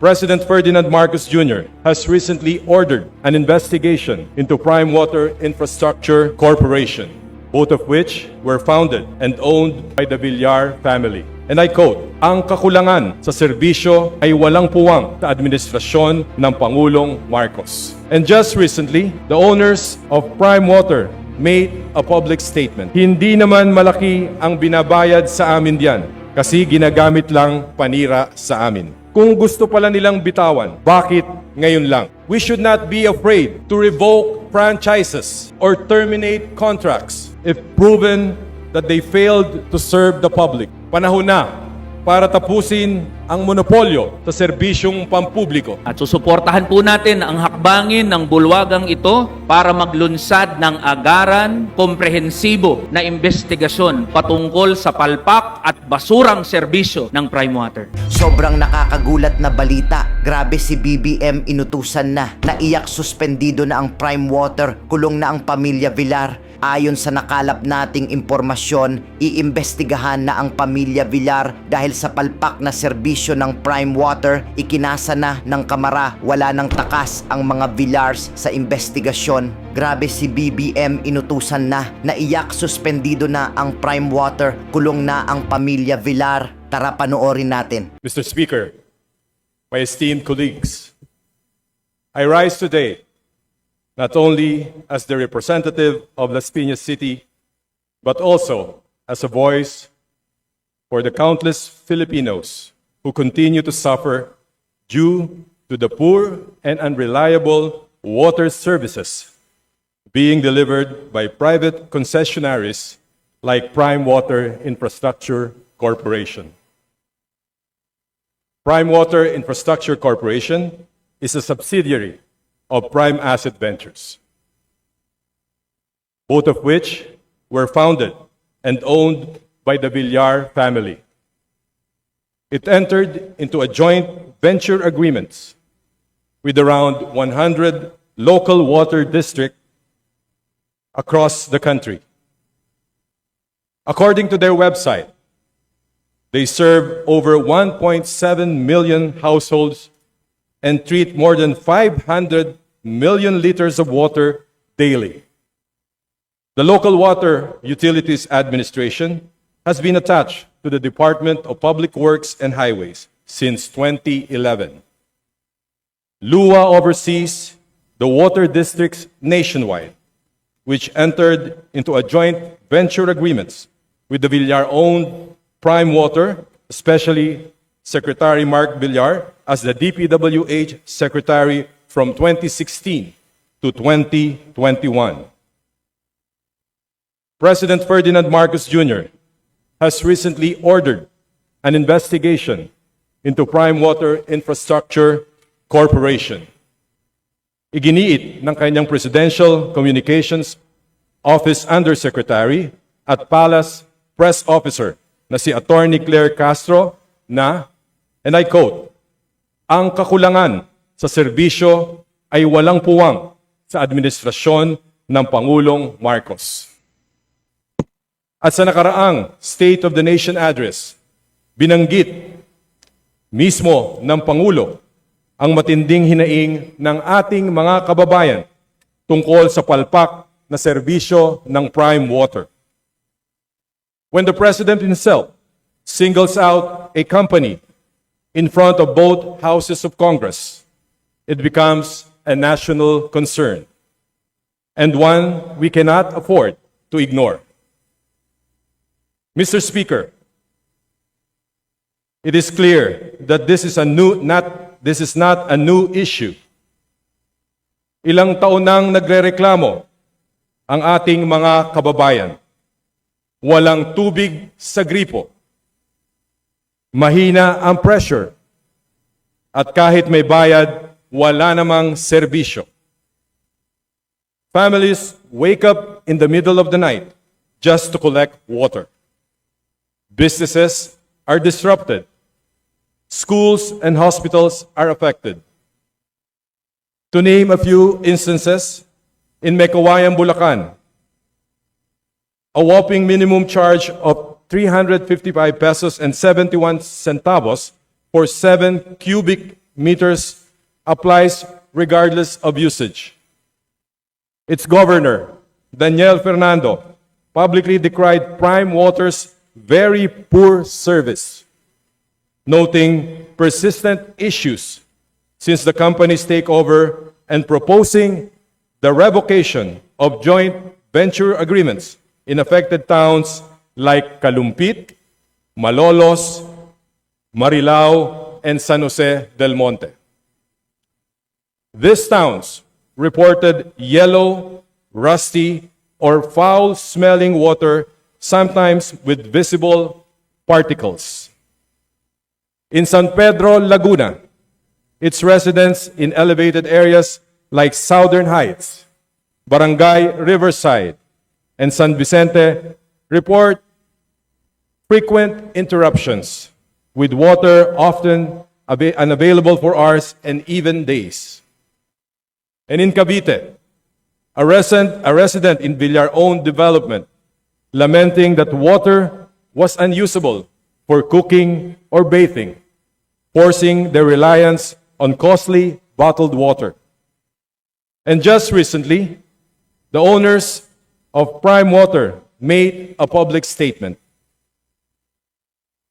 President Ferdinand Marcos Jr. has recently ordered an investigation into Prime Water Infrastructure Corporation, both of which were founded and owned by the Villar family. And I quote, "Ang kakulangan sa serbisyo ay walang puwang sa administrasyon ng Pangulong Marcos." And just recently, the owners of Prime Water made a public statement. Hindi naman malaki ang binabayad sa amin diyan kasi ginagamit lang panira sa amin. Kung gusto pala nilang bitawan, bakit ngayon lang? We should not be afraid to revoke franchises or terminate contracts if proven that they failed to serve the public. Panahon na para tapusin ang monopolyo sa serbisyong pampubliko. At susuportahan po natin ang hakbangin ng bulwagang ito para maglunsad ng agaran, komprehensibo na investigasyon patungkol sa palpak at basurang serbisyo ng Prime Water. Sobrang nakakagulat na balita. Grabe, si BBM inutusan na. Naiyak, suspendido na ang Prime Water, kulong na ang pamilya Villar. Ayon sa nakalap nating impormasyon, iimbestigahan na ang pamilya Villar dahil sa palpak na serbisyo ng Prime Water. Ikinasa na ng kamara, wala nang takas ang mga Villars sa investigasyon. Grabe, si BBM inutusan na. Naiyak, suspendido na ang Prime Water, kulong na ang pamilya Villar. Tara, panoorin natin. Mr. Speaker, my esteemed colleagues, I rise today not only as the representative of Las Piñas City, but also as a voice for the countless Filipinos who continue to suffer due to the poor and unreliable water services being delivered by private concessionaries like Prime Water Infrastructure Corporation. Prime Water Infrastructure Corporation is a subsidiary of Prime Asset Ventures, both of which were founded and owned by the Villar family. It entered into a joint venture agreements with around 100 local water districts across the country. According to their website, they serve over 1.7 million households and treat more than 500 million liters of water daily. The local water utilities administration has been attached to the Department of Public Works and Highways since 2011. LUA oversees the water districts nationwide, which entered into a joint venture agreements with the Villar-owned Prime Water, especially Secretary Mark Villar as the DPWH Secretary from 2016 to 2021. President Ferdinand Marcos Jr. has recently ordered an investigation into Prime Water Infrastructure Corporation. Iginiit ng kanyang Presidential Communications Office Undersecretary at Palace Press Officer na si Attorney Claire Castro na, and I quote, "Ang kakulangan sa serbisyo ay walang puwang sa administrasyon ng Pangulong Marcos." At sa nakaraang State of the Nation Address, binanggit mismo ng Pangulo ang matinding hinaing ng ating mga kababayan tungkol sa palpak na serbisyo ng Prime Water. When the President himself singles out a company in front of both houses of Congress, it becomes a national concern and one we cannot afford to ignore. Mr. Speaker, it is clear that this is not a new issue. Ilang taon nang nagrereklamo ang ating mga kababayan. Walang tubig sa gripo. Mahina ang pressure. At kahit may bayad, wala namang serbisyo. Families wake up in the middle of the night just to collect water. Businesses are disrupted. Schools and hospitals are affected. To name a few instances, in Mecawayan, Bulacan, a whopping minimum charge of 355 pesos and 71 centavos for 7 cubic meters applies regardless of usage. Its governor, Daniel Fernando, publicly decried Prime Water's very poor service, noting persistent issues since the company's takeover and proposing the revocation of joint venture agreements in affected towns like Kalumpit, Malolos, Marilao, and San Jose del Monte. These towns reported yellow, rusty, or foul-smelling water, sometimes with visible particles. In San Pedro, Laguna, its residents in elevated areas like Southern Heights, Barangay Riverside, and San Vicente report frequent interruptions, with water often unavailable for hours and even days. And in Cavite, a resident in Villar-owned development lamenting that water was unusable for cooking or bathing, forcing their reliance on costly bottled water. And just recently, the owners of Prime Water made a public statement.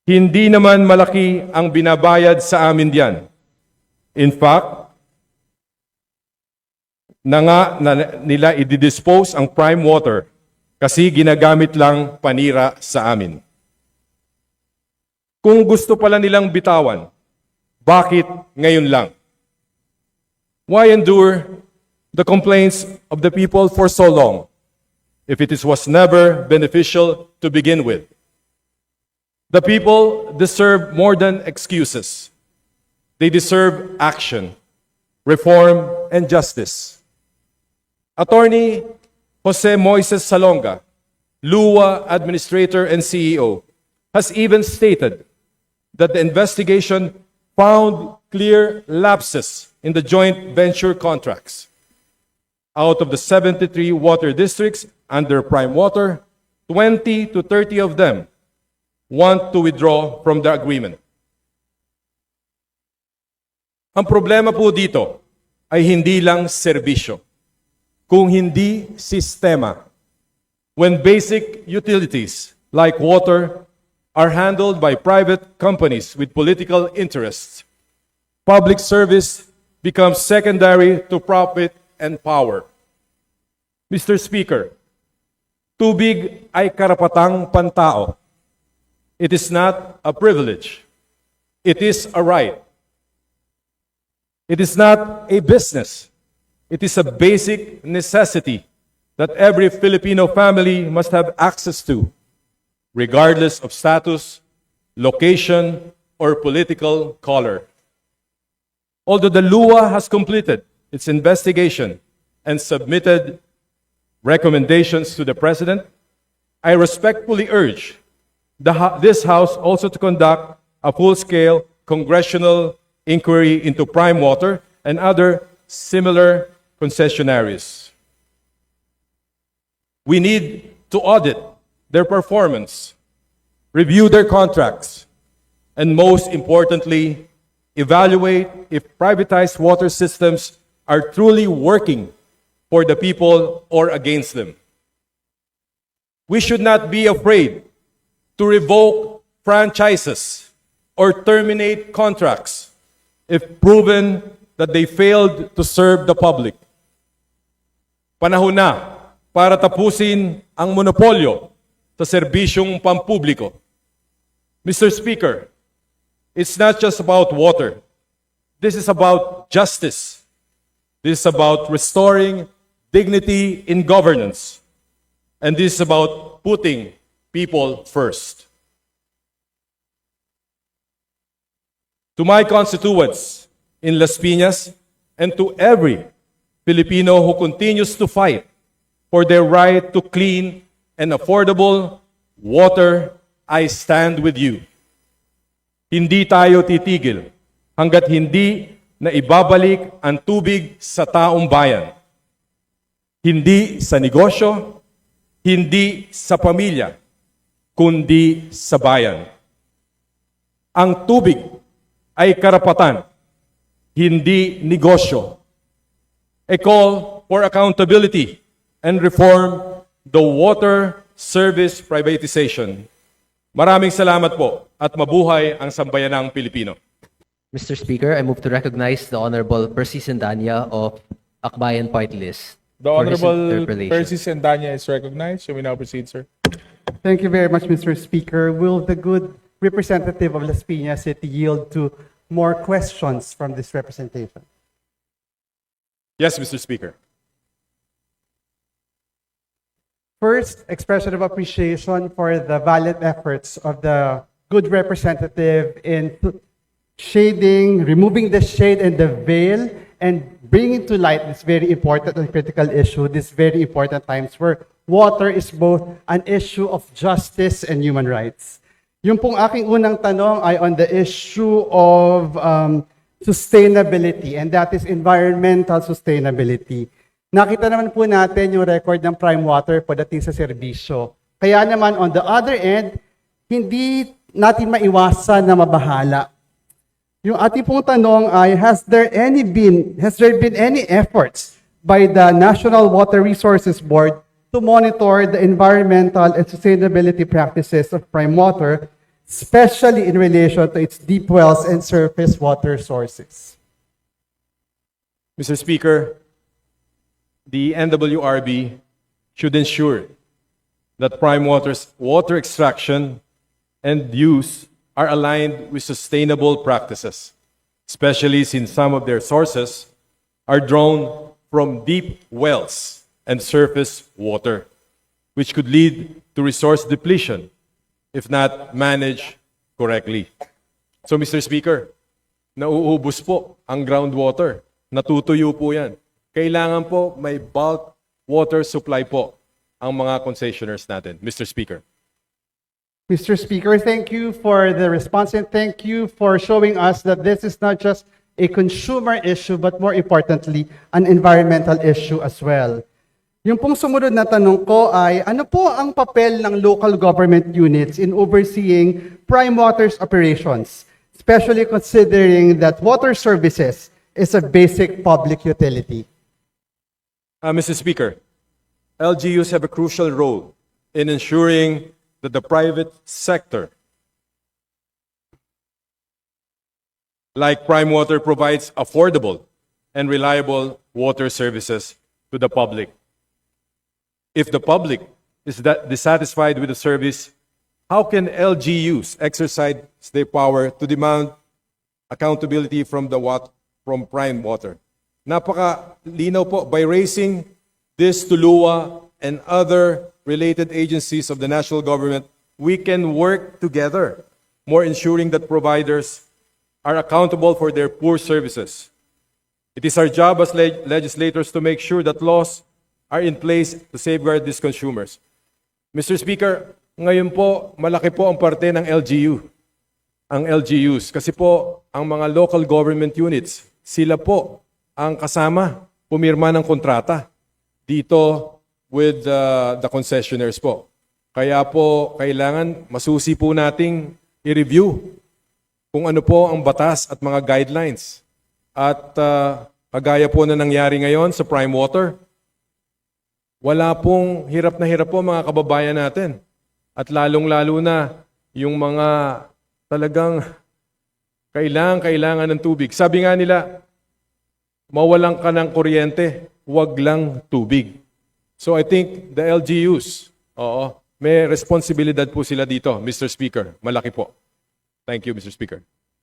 Hindi naman malaki ang binabayad sa amin diyan. In fact, nila i-dispose ang Prime Water kasi ginagamit lang panira sa amin. Kung gusto pala nilang bitawan, bakit ngayon lang? Why endure the complaints of the people for so long if was never beneficial to begin with? The people deserve more than excuses. They deserve action, reform, and justice. Attorney Jose Moises Salonga, LUA Administrator and CEO, has even stated that the investigation found clear lapses in the joint venture contracts. Out of the 73 water districts under Prime Water, 20 to 30 of them want to withdraw from the agreement. Ang problema po dito ay hindi lang serbisyo, kung hindi sistema. When basic utilities like water are handled by private companies with political interests, public service becomes secondary to profit and power. Mr. Speaker, tubig ay karapatang pantao. It is not a privilege. It is a right. It is not a business. It is a basic necessity that every Filipino family must have access to, regardless of status, location, or political color. Although the LUA has completed its investigation and submitted recommendations to the President, I respectfully urge this House also to conduct a full-scale congressional inquiry into Prime Water and other similar concessionaries. We need to audit their performance, review their contracts, and most importantly, evaluate if privatized water systems are truly working for the people or against them. We should not be afraid to revoke franchises or terminate contracts if proven that they failed to serve the public. Panahon na para tapusin ang monopolyo sa serbisyong pampubliko. Mr. Speaker, it's not just about water. This is about justice. This is about restoring dignity in governance. And this is about putting people first. To my constituents in Las Piñas and to every Filipino who continues to fight for their right to clean and affordable water, I stand with you. Hindi tayo titigil hanggat hindi na ibabalik ang tubig sa taong bayan. Hindi sa negosyo, hindi sa pamilya, kundi sa bayan. Ang tubig ay karapatan, hindi negosyo. A call for accountability and reform the water service privatization. Maraming salamat po at mabuhay ang sambayanang Pilipino. Mr. Speaker, I move to recognize the Honorable Percy Sandanya of Akbayan Party List. The for his Honorable interpellation. Percy Sandanya is recognized. You may now proceed, sir. Thank you very much, Mr. Speaker. Will the good representative of Las Piñas City yield to more questions from this representation? Yes, Mr. Speaker. First, expression of appreciation for the valiant efforts of the good representative in shading, removing the shade and the veil, and bringing to light this very important and critical issue, this very important times where water is both an issue of justice and human rights. Yung pong aking unang tanong ay on the issue of sustainability, and that is environmental sustainability. Nakita naman po natin yung record ng Prime Water pagdating sa serbisyo. Kaya naman on the other end, hindi natin maiwasan na mabahala. Yung ating pong tanong ay, has there been any efforts by the National Water Resources Board to monitor the environmental and sustainability practices of Prime Water, especially in relation to its deep wells and surface water sources? Mr. Speaker, the NWRB should ensure that Prime Water's water extraction and use are aligned with sustainable practices, especially since some of their sources are drawn from deep wells and surface water, which could lead to resource depletion if not managed correctly. So, Mr. Speaker, nauubos po ang groundwater. Natutuyo po yan. Kailangan po may bulk water supply po ang mga concessioners natin, Mr. Speaker. Mr. Speaker, thank you for the response and thank you for showing us that this is not just a consumer issue but more importantly, an environmental issue as well. Yung pong sumunod na tanong ko ay, ano po ang papel ng local government units in overseeing Prime Water's operations, especially considering that water services is a basic public utility? Mr. Speaker, LGUs have a crucial role in ensuring that the private sector, like Prime Water, provides affordable and reliable water services to the public. If the public is dissatisfied with the service, how can LGUs exercise their power to demand accountability from Prime Water? Napaka-linaw po, by raising this to LUA and other related agencies of the national government, we can work together, more ensuring that providers are accountable for their poor services. It is our job as legislators to make sure that laws are in place to safeguard these consumers. Mr. Speaker, ngayon po, malaki po ang parte ng LGUs. Kasi po, ang mga local government units, sila po ang kasama pumirma ng kontrata dito with the concessionaires po. Kaya po, kailangan masusi po nating i-review kung ano po ang batas at mga guidelines. At kagaya po na nangyari ngayon sa Prime Water, wala pong hirap na hirap po mga kababayan natin. At lalong-lalo na yung mga talagang kailangan ng tubig. Sabi nga nila, mawalan ka ng kuryente, wag lang tubig. So I think the LGUs, may responsibilidad po sila dito, Mr. Speaker. Malaki po. Thank you, Mr. Speaker.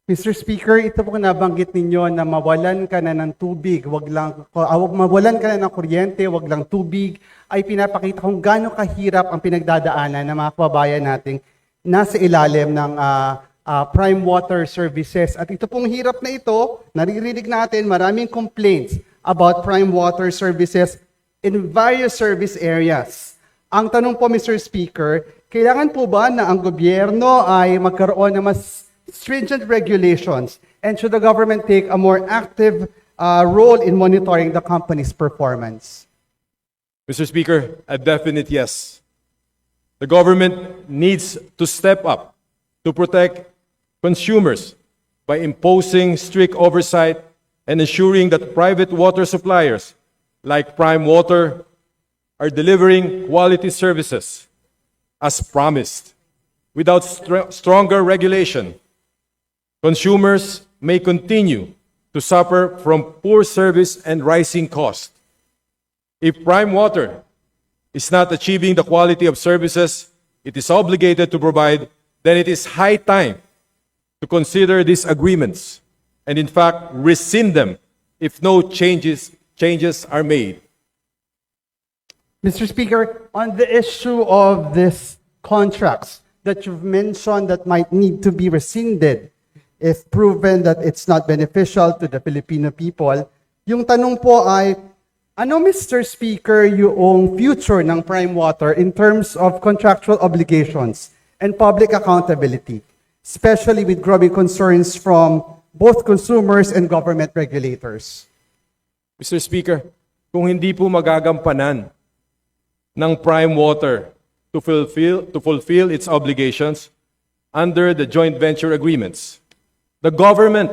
Mr. Speaker, ito po nabanggit ninyo na mawalan ka na ng tubig, mawalan ka na ng kuryente, wag lang tubig, ay pinapakita kung gaano kahirap ang pinagdadaanan ng mga kababayan nating nasa ilalim ng Prime Water Services. At ito pong hirap na ito, naririnig natin maraming complaints about Prime Water Services in various service areas. Ang tanong po, Mr. Speaker, kailangan po ba na ang gobyerno ay magkaroon ng mas stringent regulations and should the government take a more active role in monitoring the company's performance? Mr. Speaker, a definite yes. The government needs to step up to protect consumers by imposing strict oversight and ensuring that private water suppliers like Prime Water are delivering quality services as promised. Without stronger regulation, consumers may continue to suffer from poor service and rising costs. If Prime Water is not achieving the quality of services it is obligated to provide, then it is high time to consider these agreements and in fact rescind them if no changes are made. Mr. Speaker, on the issue of these contracts that you've mentioned that might need to be rescinded if proven that it's not beneficial to the Filipino people, yung tanong po ay, ano, Mr. Speaker, yung future ng Prime Water in terms of contractual obligations and public accountability, especially with growing concerns from both consumers and government regulators? Mr. Speaker, kung hindi po magagampanan ng Prime Water to fulfill its obligations under the joint venture agreements, the government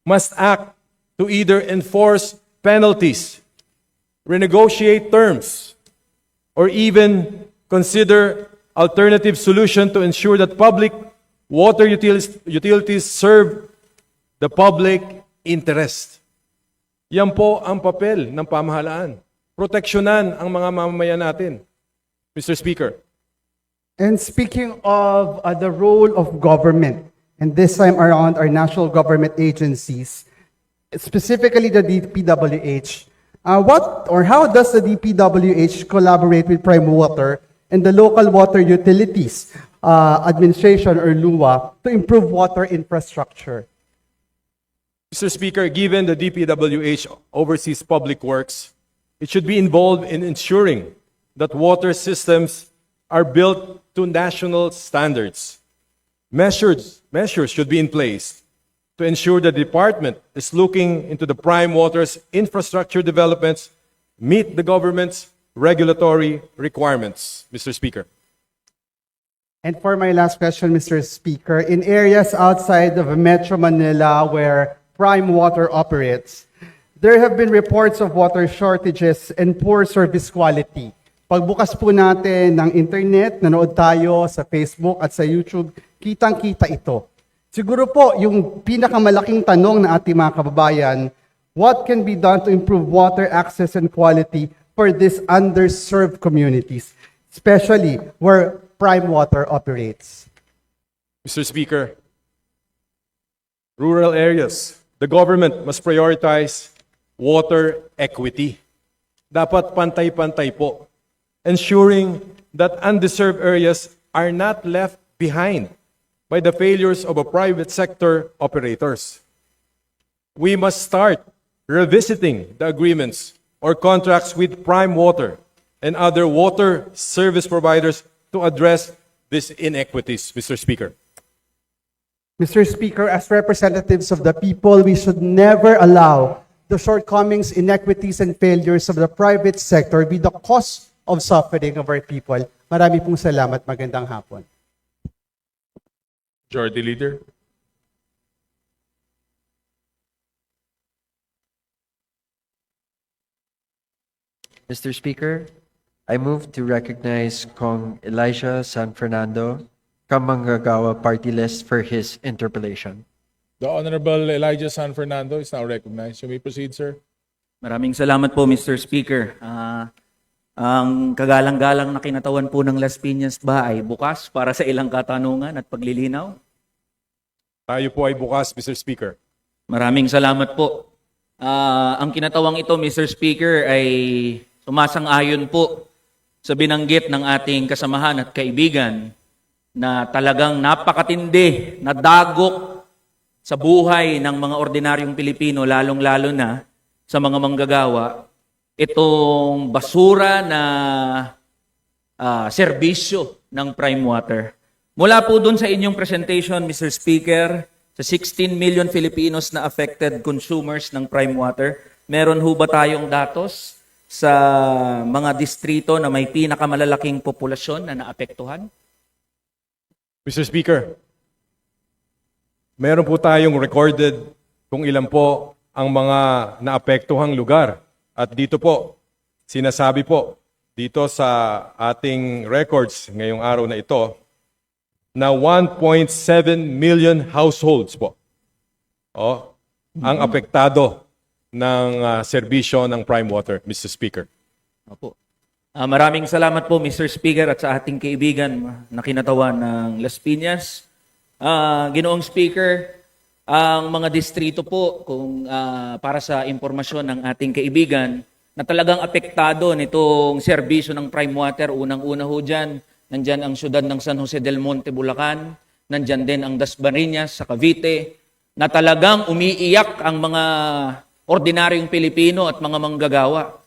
must act to either enforce penalties, renegotiate terms, or even consider alternative solution to ensure that public water utilities serve the public interest. Yan po ang papel ng pamahalaan. Proteksyonan ang mga mamamayan natin, Mr. Speaker. And speaking of the role of government, and this time around our national government agencies, specifically the DPWH, what or how does the DPWH collaborate with Prime Water and the local water utilities administration or LUA to improve water infrastructure? Mr. Speaker, given the DPWH oversees public works, it should be involved in ensuring that water systems are built to national standards. Measures should be in place to ensure the department is looking into the Prime Water's infrastructure developments, meet the government's regulatory requirements, Mr. Speaker. And for my last question, Mr. Speaker, in areas outside of Metro Manila where Prime Water operates, there have been reports of water shortages and poor service quality. Pagbukas po natin ng internet, nanood tayo sa Facebook at sa YouTube, kitang-kita ito. Siguro po, yung pinakamalaking tanong na ating mga kababayan, what can be done to improve water access and quality for these underserved communities, especially where Prime Water operates? Mr. Speaker, rural areas, the government must prioritize water equity. Dapat pantay-pantay po, ensuring that undeserved areas are not left behind by the failures of a private sector operators. We must start revisiting the agreements or contracts with Prime Water and other water service providers to address these inequities, Mr. Speaker. Mr. Speaker, as representatives of the people, we should never allow the shortcomings, inequities, and failures of the private sector be the cause of suffering of our people. Marami pong salamat. Magandang hapon. Majority Leader. Mr. Speaker, I move to recognize Kong Elijah San Fernando, Kamanggagawa Party List for his interpellation. The Honorable Elijah San Fernando is now recognized. You may proceed, sir. Maraming salamat po, Mr. Speaker. Ang kagalang-galang na kinatawan po ng Las Piñas ba ay bukas para sa ilang katanungan at paglilinaw? Tayo po ay bukas, Mr. Speaker. Maraming salamat po. Ang kinatawang ito, Mr. Speaker, ay sumasang-ayon po sa binanggit ng ating kasamahan at kaibigan na talagang napakatindi na dagok sa buhay ng mga ordinaryong Pilipino, lalong-lalo na sa mga manggagawa, itong basura na serbisyo ng Prime Water. Mula po dun sa inyong presentation, Mr. Speaker, sa 16 million Filipinos na affected consumers ng Prime Water, meron ho ba tayong datos sa mga distrito na may pinakamalalaking populasyon na naapektuhan? Mr. Speaker, meron po tayong recorded kung ilan po ang mga naapektuhang lugar. At dito po, sinasabi po, dito sa ating records ngayong araw na ito, na 1.7 million households po ang apektado ng serbisyo ng Prime Water, Mr. Speaker. Opo. Maraming salamat po, Mr. Speaker, at sa ating kaibigan na kinatawan ng Las Piñas. Ginoong Speaker, ang mga distrito po, kung para sa impormasyon ng ating kaibigan, na talagang apektado nitong serbisyo ng Prime Water, unang-una ho dyan, nandyan ang siyudad ng San Jose del Monte, Bulacan, nandyan din ang Dasmariñas sa Cavite, na talagang umiiyak ang mga ordinaryong Pilipino at mga manggagawa.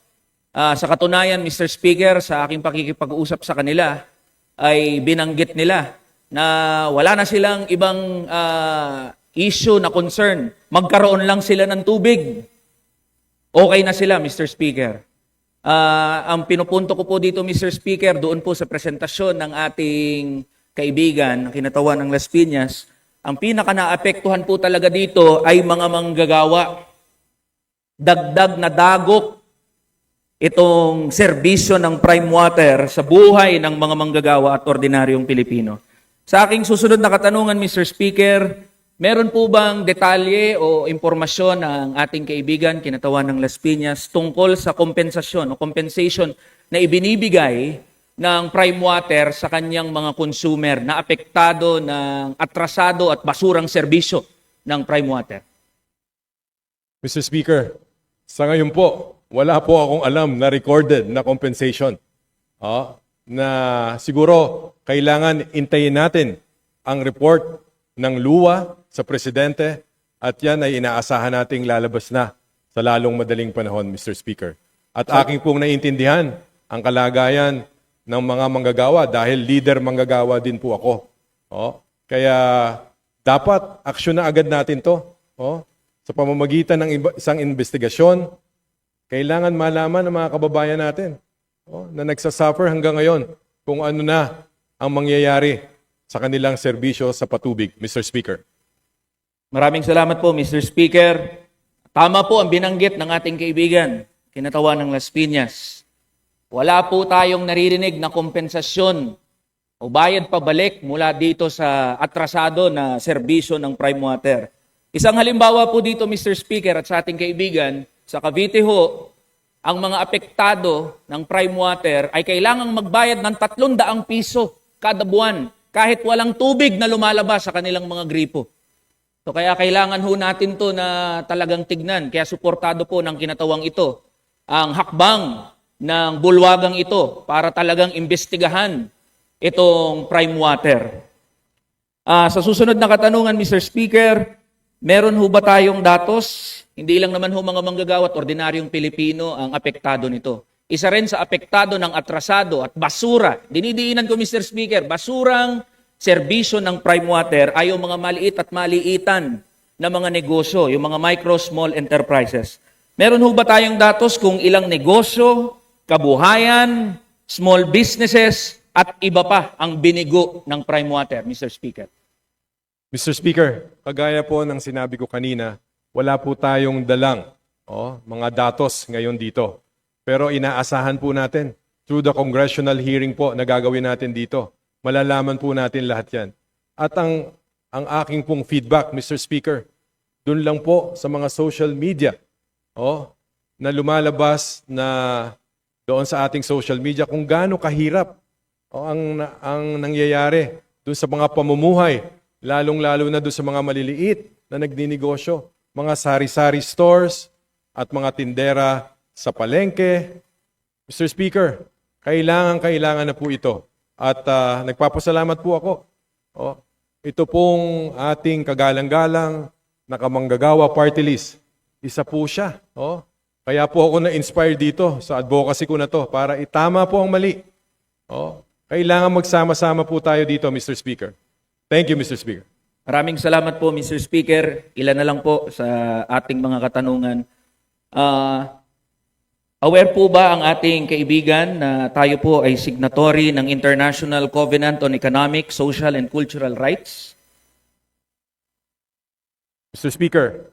Sa katunayan, Mr. Speaker, sa aking pakikipag-usap sa kanila, ay binanggit nila na wala na silang ibang issue na concern. Magkaroon lang sila ng tubig. Okay na sila, Mr. Speaker. Ang pinupunto ko po dito, Mr. Speaker, doon po sa presentasyon ng ating kaibigan na kinatawan ng Las Piñas, ang pinaka-naapektuhan po talaga dito ay mga manggagawa. Dagdag na dagok itong serbisyo ng Prime Water sa buhay ng mga manggagawa at ordinaryong Pilipino. Sa aking susunod na katanungan, Mr. Speaker, meron po bang detalye o impormasyon ng ating kaibigan, kinatawan ng Las Piñas, tungkol sa kompensasyon o compensation na ibinibigay ng Prime Water sa kanyang mga consumer na apektado ng atrasado at basurang serbisyo ng Prime Water? Mr. Speaker, sa ngayon po, wala po akong alam na recorded na compensation. Na siguro kailangan intayin natin ang report ng luwa sa Presidente at yan ay inaasahan nating lalabas na sa lalong madaling panahon, Mr. Speaker. At aking pong naiintindihan ang kalagayan ng mga manggagawa dahil leader manggagawa din po ako. Kaya dapat aksyon na agad natin to. Sa pamamagitan ng isang investigasyon, kailangan malaman ng mga kababayan natin na nagsasuffer hanggang ngayon kung ano na ang mangyayari sa kanilang serbisyo sa patubig, Mr. Speaker. Maraming salamat po, Mr. Speaker. Tama po ang binanggit ng ating kaibigan, kinatawan ng Las Piñas. Wala po tayong naririnig na kompensasyon o bayad pabalik mula dito sa atrasado na serbisyo ng Prime Water. Isang halimbawa po dito, Mr. Speaker, at sa ating kaibigan, sa Cavite ho, ang mga apektado ng Prime Water ay kailangang magbayad ng 300 piso kada buwan kahit walang tubig na lumalabas sa kanilang mga gripo. So kaya kailangan ho natin to na talagang tignan. Kaya suportado po ng kinatawang ito ang hakbang ng bulwagang ito para talagang imbestigahan itong Prime Water. Sa susunod na katanungan, Mr. Speaker, meron ho ba tayong datos? Hindi lang naman ho mga manggagawa at ordinaryong Pilipino ang apektado nito. Isa rin sa apektado ng atrasado at basura. Dinidiinan ko, Mr. Speaker, basurang serbisyo ng Prime Water ay yung mga maliit at maliitan na mga negosyo, yung mga micro, small enterprises. Meron ho ba tayong datos kung ilang negosyo, kabuhayan, small businesses, at iba pa ang binigo ng Prime Water, Mr. Speaker? Mr. Speaker, kagaya po ng sinabi ko kanina, wala po tayong dalang mga datos ngayon dito. Pero inaasahan po natin through the congressional hearing po na gagawin natin dito. Malalaman po natin lahat yan. At ang aking pong feedback, Mr. Speaker, dun lang po sa mga social media na lumalabas na doon sa ating social media kung gaano kahirap ang nangyayari doon sa mga pamumuhay, lalong-lalo na doon sa mga maliliit na nagninegosyo, mga sari-sari stores at mga tindera sa palengke. Mr. Speaker, kailangan na po ito. At nagpapasalamat po ako. Ito pong ating kagalang-galang na kamanggagawa party list. Isa po siya. Kaya po ako na-inspire dito sa advocacy ko na to para itama po ang mali. Kailangan magsama-sama po tayo dito, Mr. Speaker. Thank you, Mr. Speaker. Maraming salamat po, Mr. Speaker. Ilan na lang po sa ating mga katanungan. Aware po ba ang ating kaibigan na tayo po ay signatory ng International Covenant on Economic, Social, and Cultural Rights? Mr. Speaker,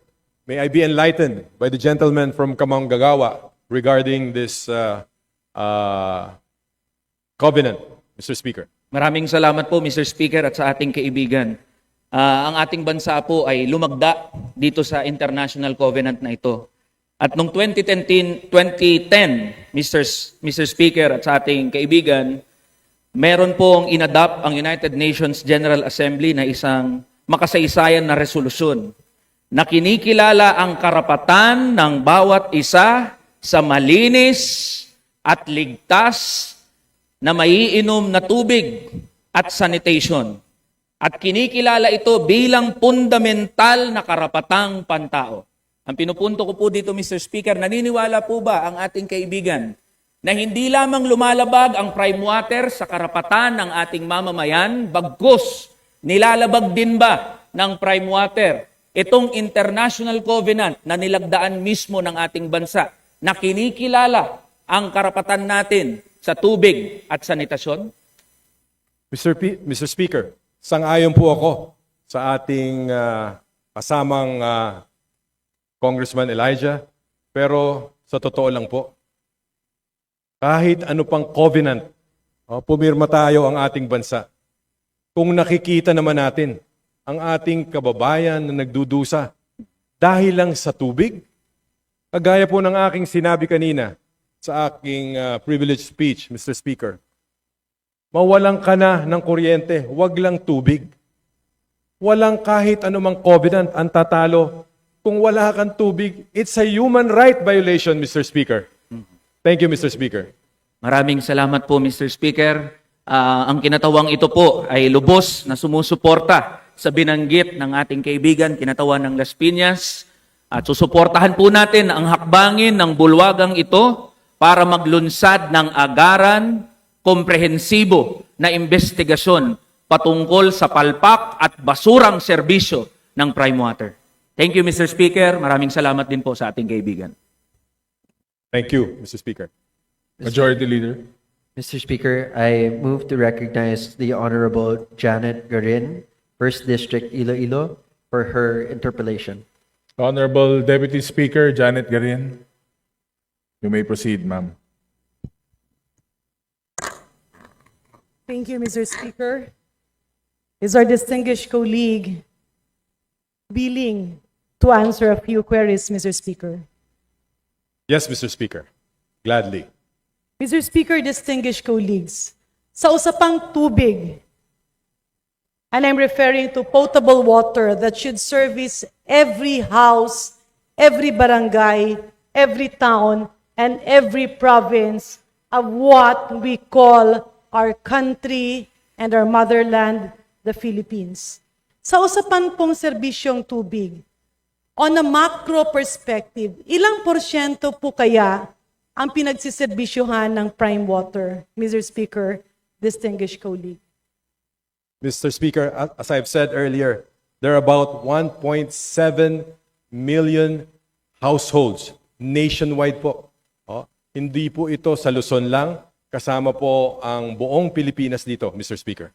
may I be enlightened by the gentleman from Kamanggagawa regarding this covenant, Mr. Speaker. Maraming salamat po, Mr. Speaker, at sa ating kaibigan. Ang ating bansa po ay lumagda dito sa international covenant na ito. At noong 2010, Mr. Speaker, at sa ating kaibigan, meron pong inadapt ang United Nations General Assembly na isang makasaysayan na resolusyon na kinikilala ang karapatan ng bawat isa sa malinis at ligtas na maiinom na tubig at sanitation. At kinikilala ito bilang fundamental na karapatang pantao. Ang pinupunto ko po dito, Mr. Speaker, naniniwala po ba ang ating kaibigan na hindi lamang lumalabag ang prime water sa karapatan ng ating mamamayan, bagkus nilalabag din ba ng prime water itong international covenant na nilagdaan mismo ng ating bansa na kinikilala ang karapatan natin sa tubig at sanitasyon? Mr. Speaker, sang-ayon po ako sa ating kasamang Congressman Elijah, pero sa totoo lang po, kahit ano pang covenant, pumirma tayo ang ating bansa. Kung nakikita naman natin ang ating kababayan na nagdudusa dahil lang sa tubig, kagaya po ng aking sinabi kanina sa aking privileged speech, Mr. Speaker, mawalan ka na ng kuryente, wag lang tubig. Walang kahit anumang covenant ang tatalo kung wala kang tubig. It's a human right violation, Mr. Speaker. Thank you, Mr. Speaker. Maraming salamat po, Mr. Speaker. Ang kinatawang ito po ay lubos na sumusuporta sa binanggit ng ating kaibigan, kinatawan ng Las Piñas. At susuportahan po natin ang hakbangin ng bulwagang ito para maglunsad ng agaran, komprehensibo na investigasyon patungkol sa palpak at basurang serbisyo ng Prime Water. Thank you, Mr. Speaker. Maraming salamat din po sa ating kaibigan. Thank you, Mr. Speaker. Majority Leader. Mr. Speaker, I move to recognize the Honorable Janet Garin, 1st District, Iloilo, for her interpellation. Honorable Deputy Speaker Janet Garin. You may proceed, ma'am. Thank you, Mr. Speaker. Is our distinguished colleague willing to answer a few queries, Mr. Speaker? Yes, Mr. Speaker. Gladly. Mr. Speaker, distinguished colleagues, sa usapang tubig, and I'm referring to potable water that should service every house, every barangay, every town, and every province of what we call our country and our motherland, the Philippines. Sa usapan pong serbisyong tubig, on a macro perspective, ilang porsyento po kaya ang pinagsiserbisyuhan ng Prime Water, Mr. Speaker, distinguished colleague? Mr. Speaker, as I've said earlier, there are about 1.7 million households nationwide po. Hindi po ito sa Luzon lang, kasama po ang buong Pilipinas dito, Mr. Speaker.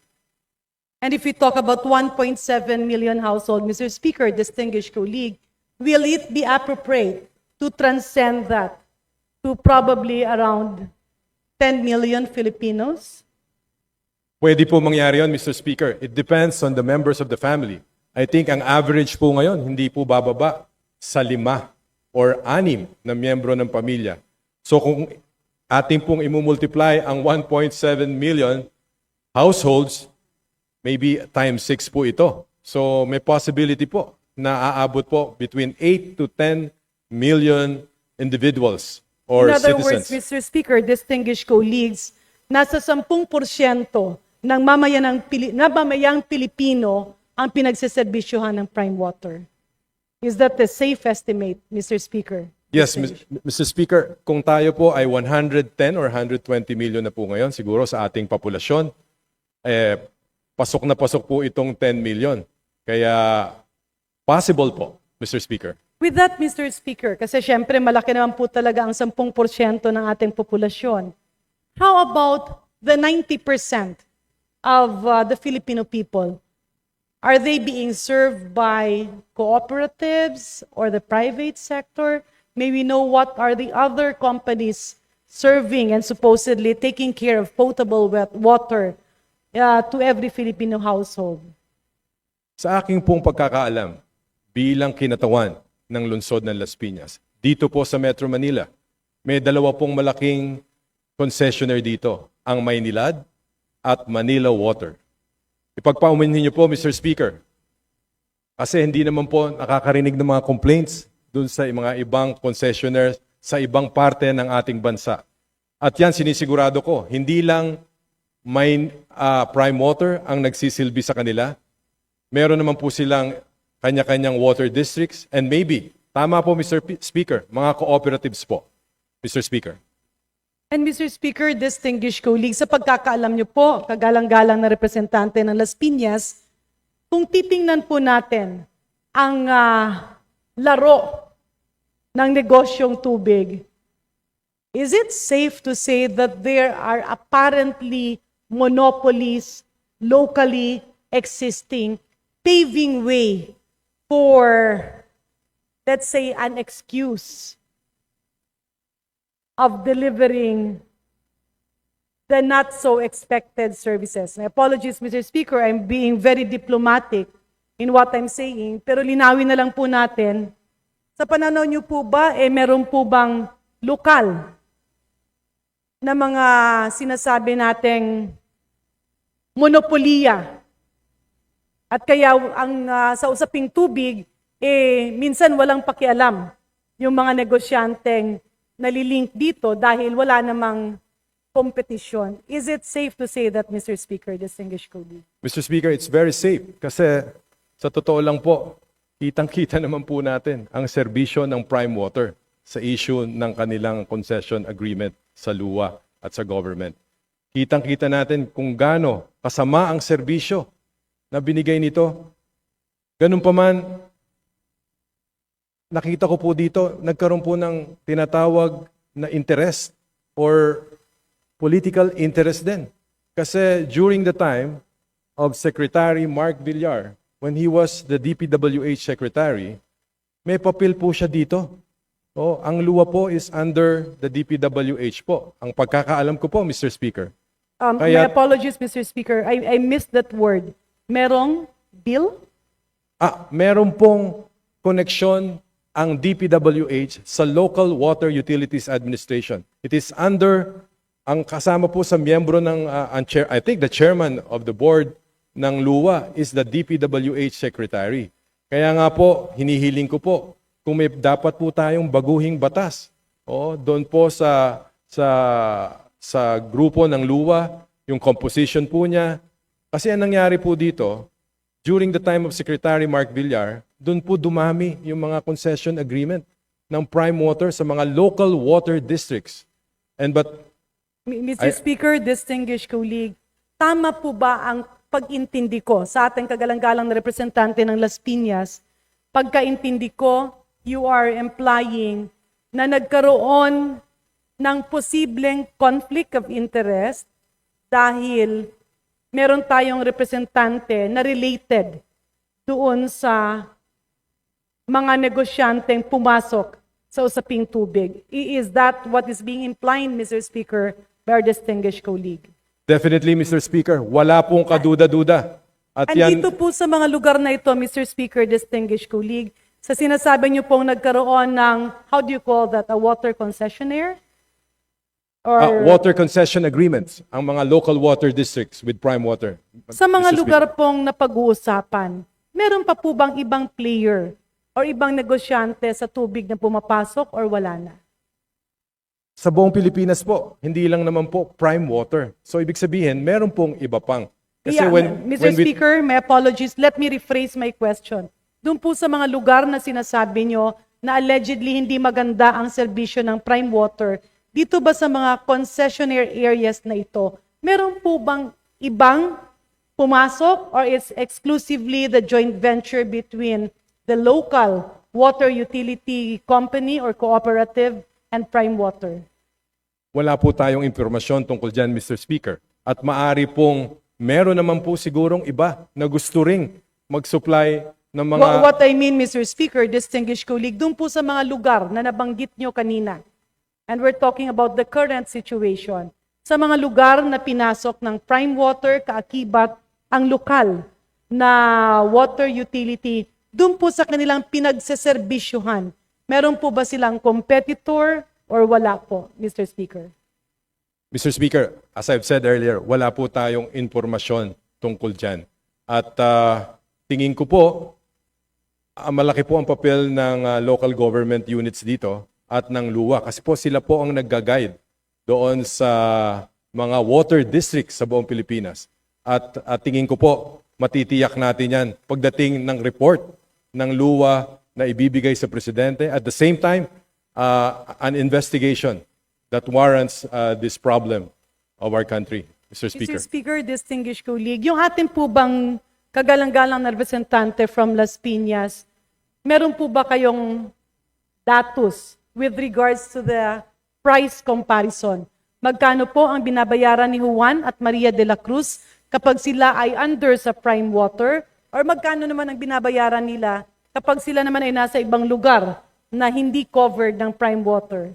And if we talk about 1.7 million households, Mr. Speaker, distinguished colleague, will it be appropriate to transcend that to probably around 10 million Filipinos? Pwede po mangyari yun, Mr. Speaker. It depends on the members of the family. I think ang average po ngayon, hindi po bababa sa 5 or 6 na miyembro ng pamilya. So kung ating pong imumultiply ang 1.7 million households, maybe times 6 po ito. So may possibility po na aabot po between 8 to 10 million individuals or In other citizens. words, Mr. Speaker, distinguished colleagues, nasa 10% ng mamamayang Pilipino ang pinagseserbisyuhan ng Prime Water. Is that a safe estimate, Mr. Speaker? Yes, Mr. Speaker, kung tayo po ay 110 or 120 million na po ngayon, siguro sa ating populasyon, pasok na pasok po itong 10 million. Kaya possible po, Mr. Speaker. With that, Mr. Speaker, kasi syempre malaki naman po talaga ang 10% ng ating populasyon. How about the 90% of the Filipino people? Are they being served by cooperatives or the private sector? May we know what are the other companies serving and supposedly taking care of potable water to every Filipino household? Sa aking pong pagkakaalam, bilang kinatawan ng lungsod ng Las Piñas, dito po sa Metro Manila, may dalawa pong malaking concessionaire dito, ang Maynilad at Manila Water. Ipagpaumanhin niyo po, Mr. Speaker, kasi hindi naman po nakakarinig ng mga complaints dun sa mga ibang concessionaire sa ibang parte ng ating bansa. At yan, sinisigurado ko, hindi lang may Prime Water ang nagsisilbi sa kanila. Meron naman po silang kanya-kanyang water districts and maybe, tama po Mr. Speaker, mga cooperatives po, Mr. Speaker. And Mr. Speaker, distinguished colleagues, sa pagkakaalam niyo po, kagalang-galang na representante ng Las Piñas, kung titingnan po natin ang laro ng negosyong tubig, is it safe to say that there are apparently monopolies locally existing, paving way for, let's say, an excuse of delivering the not so expected services? My apologies, Mr. Speaker, I'm being very diplomatic in what I'm saying, pero linawin na lang po natin, sa pananaw niyo po ba, meron po bang lokal na mga sinasabi nating monopoliya? At kaya ang sa usaping tubig, minsan walang pakialam yung mga negosyanteng nalilink dito dahil wala namang kompetisyon. Is it safe to say that, Mr. Speaker, distinguished colleague? Mr. Speaker, it's very safe kasi sa totoo lang po, kitang-kita naman po natin ang serbisyo ng Prime Water sa issue ng kanilang concession agreement sa luwa at sa government. Kitang-kita natin kung gaano kasama ang serbisyo na binigay nito. Ganun pa man, nakita ko po dito, nagkaroon po ng tinatawag na interest or political interest din. Kasi during the time of Secretary Mark Villar, when he was the DPWH Secretary, may papel po siya dito. Ang luwa po is under the DPWH po. Ang pagkakaalam ko po, Mr. Speaker. My apologies, Mr. Speaker. I missed that word. Merong bill? Meron pong koneksyon ang DPWH sa Local Water Utilities Administration. It is under, ang kasama po sa miyembro ng, I think the chairman of the board ng luwa is the DPWH Secretary. Kaya nga po, hinihiling ko po, kung may dapat po tayong baguhing batas, doon po sa grupo ng luwa, yung composition po niya. Kasi ang nangyari po dito, during the time of Secretary Mark Villar, doon po dumami yung mga concession agreement ng Prime Water sa mga local water districts. Mr. Speaker, distinguished colleague, tama po ba ang pag-intindi ko sa ating kagalang-galang na representante ng Las Piñas? Pagkaintindi ko, you are implying na nagkaroon ng posibleng conflict of interest dahil meron tayong representante na related doon sa mga negosyanteng pumasok sa usaping tubig. Is that what is being implied, Mr. Speaker, by our distinguished colleague? Definitely, Mr. Speaker, wala pong kaduda-duda. At Andito po sa mga lugar na ito, Mr. Speaker, distinguished colleague, sa sinasabi niyo pong nagkaroon ng, how do you call that, a water concessionaire? Or water concession agreements, ang mga local water districts with Prime Water. sa mga Mr. lugar pong napag-uusapan, meron pa po bang ibang player or ibang negosyante sa tubig na pumapasok or wala na? Sa buong Pilipinas po, hindi lang naman po Prime Water. So ibig sabihin, meron pong iba pang. Kasi Yeah, when Mr. we- Speaker, my apologies. Let me rephrase my question. Doon po sa mga lugar na sinasabi nyo na allegedly hindi maganda ang serbisyo ng Prime Water, dito ba sa mga concessionaire areas na ito, meron po bang ibang pumasok or it's exclusively the joint venture between the local water utility company or cooperative and Prime Water? Wala po tayong impormasyon tungkol dyan, Mr. Speaker. At maari pong meron naman po sigurong iba na gusto ring mag-supply ng mga... What I mean, Mr. Speaker, distinguished colleague, dun po sa mga lugar na nabanggit nyo kanina, and we're talking about the current situation, sa mga lugar na pinasok ng prime water, kaakibat ang lokal na water utility, dun po sa kanilang pinagseserbisyuhan, meron po ba silang competitor or wala po, Mr. Speaker? Mr. Speaker, as I've said earlier, wala po tayong informasyon tungkol dyan. At tingin ko po, malaki po ang papel ng local government units dito at ng LUWA kasi po sila po ang nagga-guide doon sa mga water districts sa buong Pilipinas. At tingin ko po, matitiyak natin yan pagdating ng report ng LUWA na ibibigay sa Presidente. At the same time, an investigation that warrants this problem of our country, Mr. Speaker. Mr. Speaker, distinguished colleague, yung ating po bang kagalang-galang na representante from Las Piñas, meron po ba kayong datos with regards to the price comparison? Magkano po ang binabayaran ni Juan at Maria de la Cruz kapag sila ay under sa prime water? Or magkano naman ang binabayaran nila kapag sila naman ay nasa ibang lugar na hindi covered ng prime water?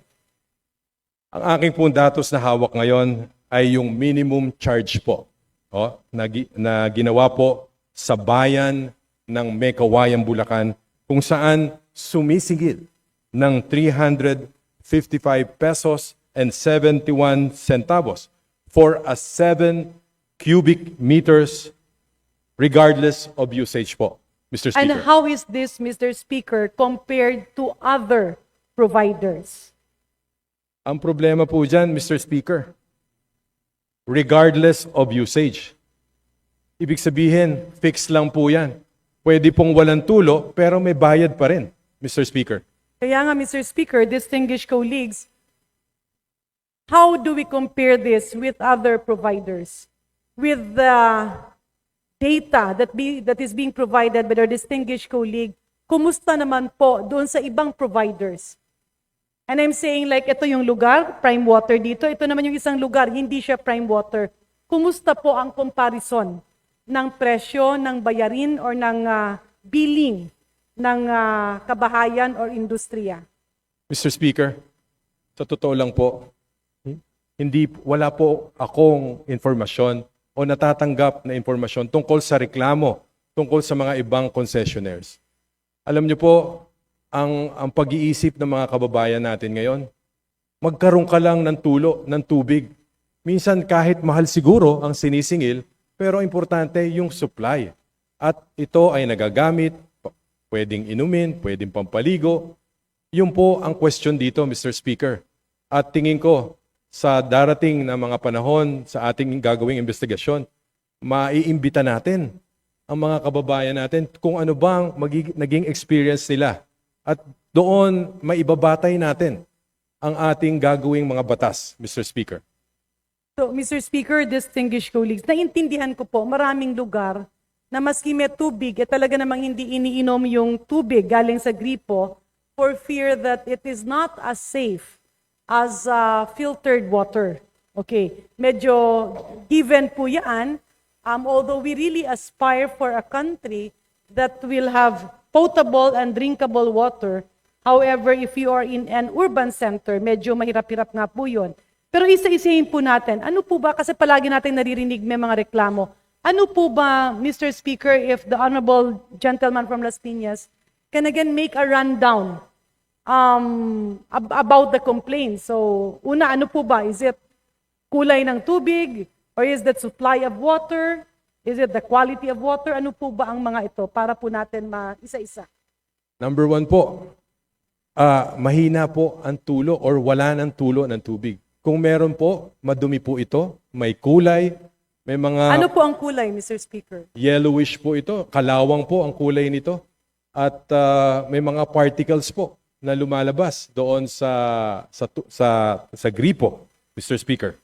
Ang aking pong datos na hawak ngayon ay yung minimum charge po na ginawa po sa bayan ng Mekawayan, Bulacan, kung saan sumisigil ng 355 pesos and 71 centavos for a 7 cubic meters regardless of usage po, Mr. Speaker. And how is this, Mr. Speaker, compared to other providers? Ang problema po dyan, Mr. Speaker, regardless of usage. Ibig sabihin, fixed lang po yan. Pwede pong walang tulo, pero may bayad pa rin, Mr. Speaker. Kaya nga, Mr. Speaker, distinguished colleagues, how do we compare this with other providers? With the data that is being provided by our distinguished colleague, kumusta naman po doon sa ibang providers? And I'm saying like, ito yung lugar, prime water dito. Ito naman yung isang lugar, hindi siya prime water. Kumusta po ang comparison ng presyo, ng bayarin, or ng billing ng kabahayan or industriya? Mr. Speaker, sa totoo lang po, wala po akong informasyon o natatanggap na informasyon tungkol sa reklamo, tungkol sa mga ibang concessionaires. Alam niyo po, ang pag-iisip ng mga kababayan natin ngayon, magkaroon ka lang ng tulo, ng tubig. Minsan kahit mahal siguro ang sinisingil, pero importante yung supply. At ito ay nagagamit, pwedeng inumin, pwedeng pampaligo. Yun po ang question dito, Mr. Speaker. At tingin ko, sa darating na mga panahon sa ating gagawing investigasyon, maiimbita natin ang mga kababayan natin kung ano bang naging experience nila. At doon maibabatay natin ang ating gagawing mga batas, Mr. Speaker. So, Mr. Speaker, distinguished colleagues, naintindihan ko po, maraming lugar na maski may tubig, talaga namang hindi iniinom yung tubig galing sa gripo for fear that it is not as safe as filtered water. Okay, medyo given po yan, although we really aspire for a country that will have potable and drinkable water. However, if you are in an urban center, medyo mahirap-hirap nga po yun. Pero isa-isahin po natin, ano po ba, kasi palagi natin naririnig may mga reklamo, ano po ba, Mr. Speaker, if the honorable gentleman from Las Piñas can again make a rundown about the complaint? So, una, ano po ba? Is it kulay ng tubig? Or is that supply of water? Is it the quality of water? Ano po ba ang mga ito para po natin isa-isa? Number one po, mahina po ang tulo or wala ng tulo ng tubig. Kung meron po, madumi po ito, may kulay, may mga... Ano po ang kulay, Mr. Speaker? Yellowish po ito, kalawang po ang kulay nito. At may mga particles po na lumalabas doon sa gripo, Mr. Speaker.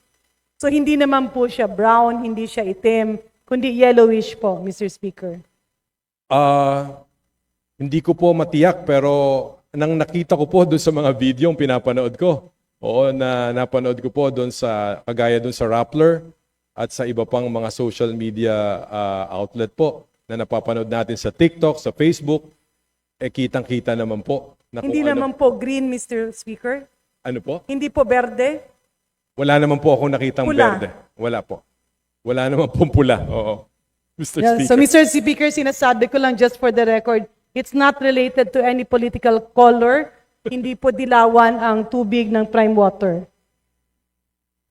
So hindi naman po siya brown, hindi siya itim, kundi yellowish po, Mr. Speaker. Hindi ko po matiyak pero nang nakita ko po doon sa mga video yung pinapanood ko. Oo, napanood ko po doon kagaya doon sa Rappler at sa iba pang mga social media outlet po na napapanood natin sa TikTok, sa Facebook, kitang-kita naman po na kung Hindi ano, naman po green, Mr. Speaker. ano po? Hindi po berde. Wala naman po akong nakitang Pula. berde. Wala po. Wala naman pong pula. Oo. Mr. Yeah, Speaker. so Mr. Speaker, sinasabi ko lang just for the record, it's not related to any political color. Hindi po dilawan ang tubig ng prime water.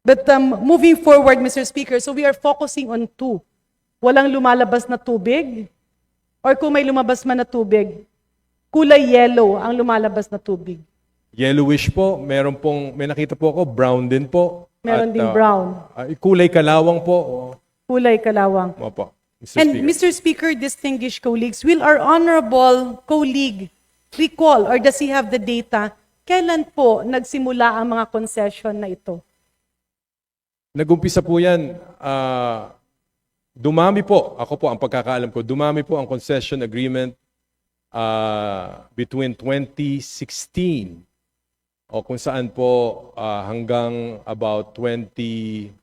But moving forward, Mr. Speaker, so we are focusing on two. Walang lumalabas na tubig, or kung may lumabas man na tubig, kulay yellow ang lumalabas na tubig. Yellowish po. May nakita po ako, brown din po. Meron At, ding brown. Kulay kalawang po. Kulay kalawang. Opo. Mr. And Speaker. Mr. Speaker, distinguished colleagues, will our honorable colleague recall or does he have the data kailan po nagsimula ang mga concession na ito? Nagumpisa po yan. Dumami po. Ako po, ang pagkakaalam ko, dumami po ang concession agreement between 2016 o kung saan po hanggang about 2021,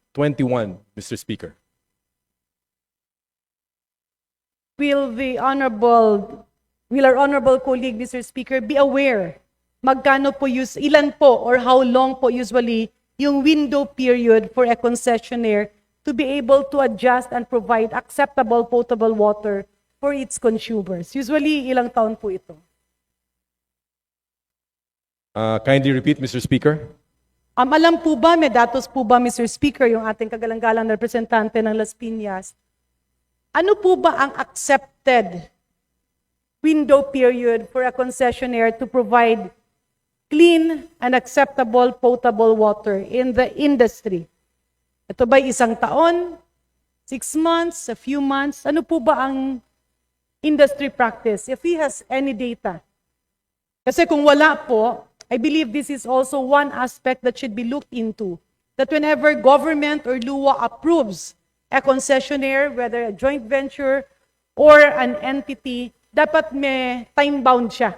Mr. Speaker. Will our honorable colleague, Mr. Speaker, be aware magkano po ilan po or how long po usually yung window period for a concessionaire to be able to adjust and provide acceptable potable water for its consumers? Usually, ilang taon po ito? Kindly repeat, Mr. Speaker. Alam po ba, may datos po ba, Mr. Speaker, yung ating kagalang-galang na representante ng Las Piñas, ano po ba ang accepted window period for a concessionaire to provide clean and acceptable potable water in the industry? Ito ba isang taon, 6 months, a few months? Ano po ba ang industry practice, if he has any data? Kasi kung wala po, I believe this is also one aspect that should be looked into. That whenever government or LUA approves a concessionaire, whether a joint venture or an entity, dapat may time-bound siya.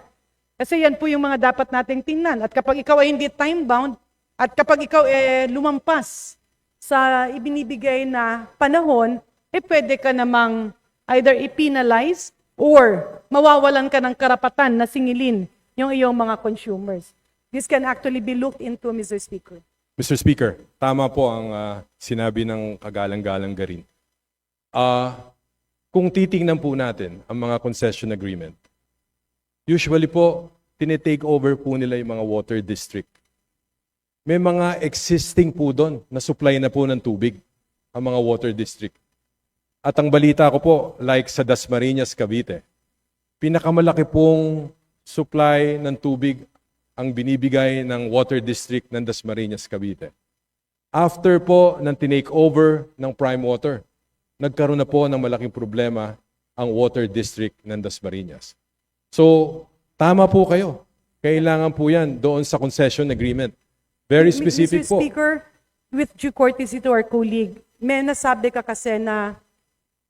Kasi yan po yung mga dapat nating tingnan. At kapag ikaw ay hindi time-bound, at kapag ikaw lumampas sa ibinibigay na panahon, pwede ka namang either i-penalize or mawawalan ka ng karapatan na singilin yung iyong mga consumers. This can actually be looked into, Mr. Speaker. Mr. Speaker, tama po ang sinabi ng kagalang-galang Garin. Kung titingnan po natin ang mga concession agreement, usually po, tinitake over po nila yung mga water district. May mga existing po doon na supply na po ng tubig ang mga water district. At ang balita ko po, like sa Dasmariñas, Cavite, pinakamalaki pong supply ng tubig ang binibigay ng water district ng Dasmariñas, Cavite. After po ng tinake over ng Prime Water, nagkaroon na po ng malaking problema ang water district ng Dasmariñas. So, tama po kayo. Kailangan po yan doon sa concession agreement. Very specific Mr. po. Speaker, with due courtesy to our colleague, may nasabi ka kasi na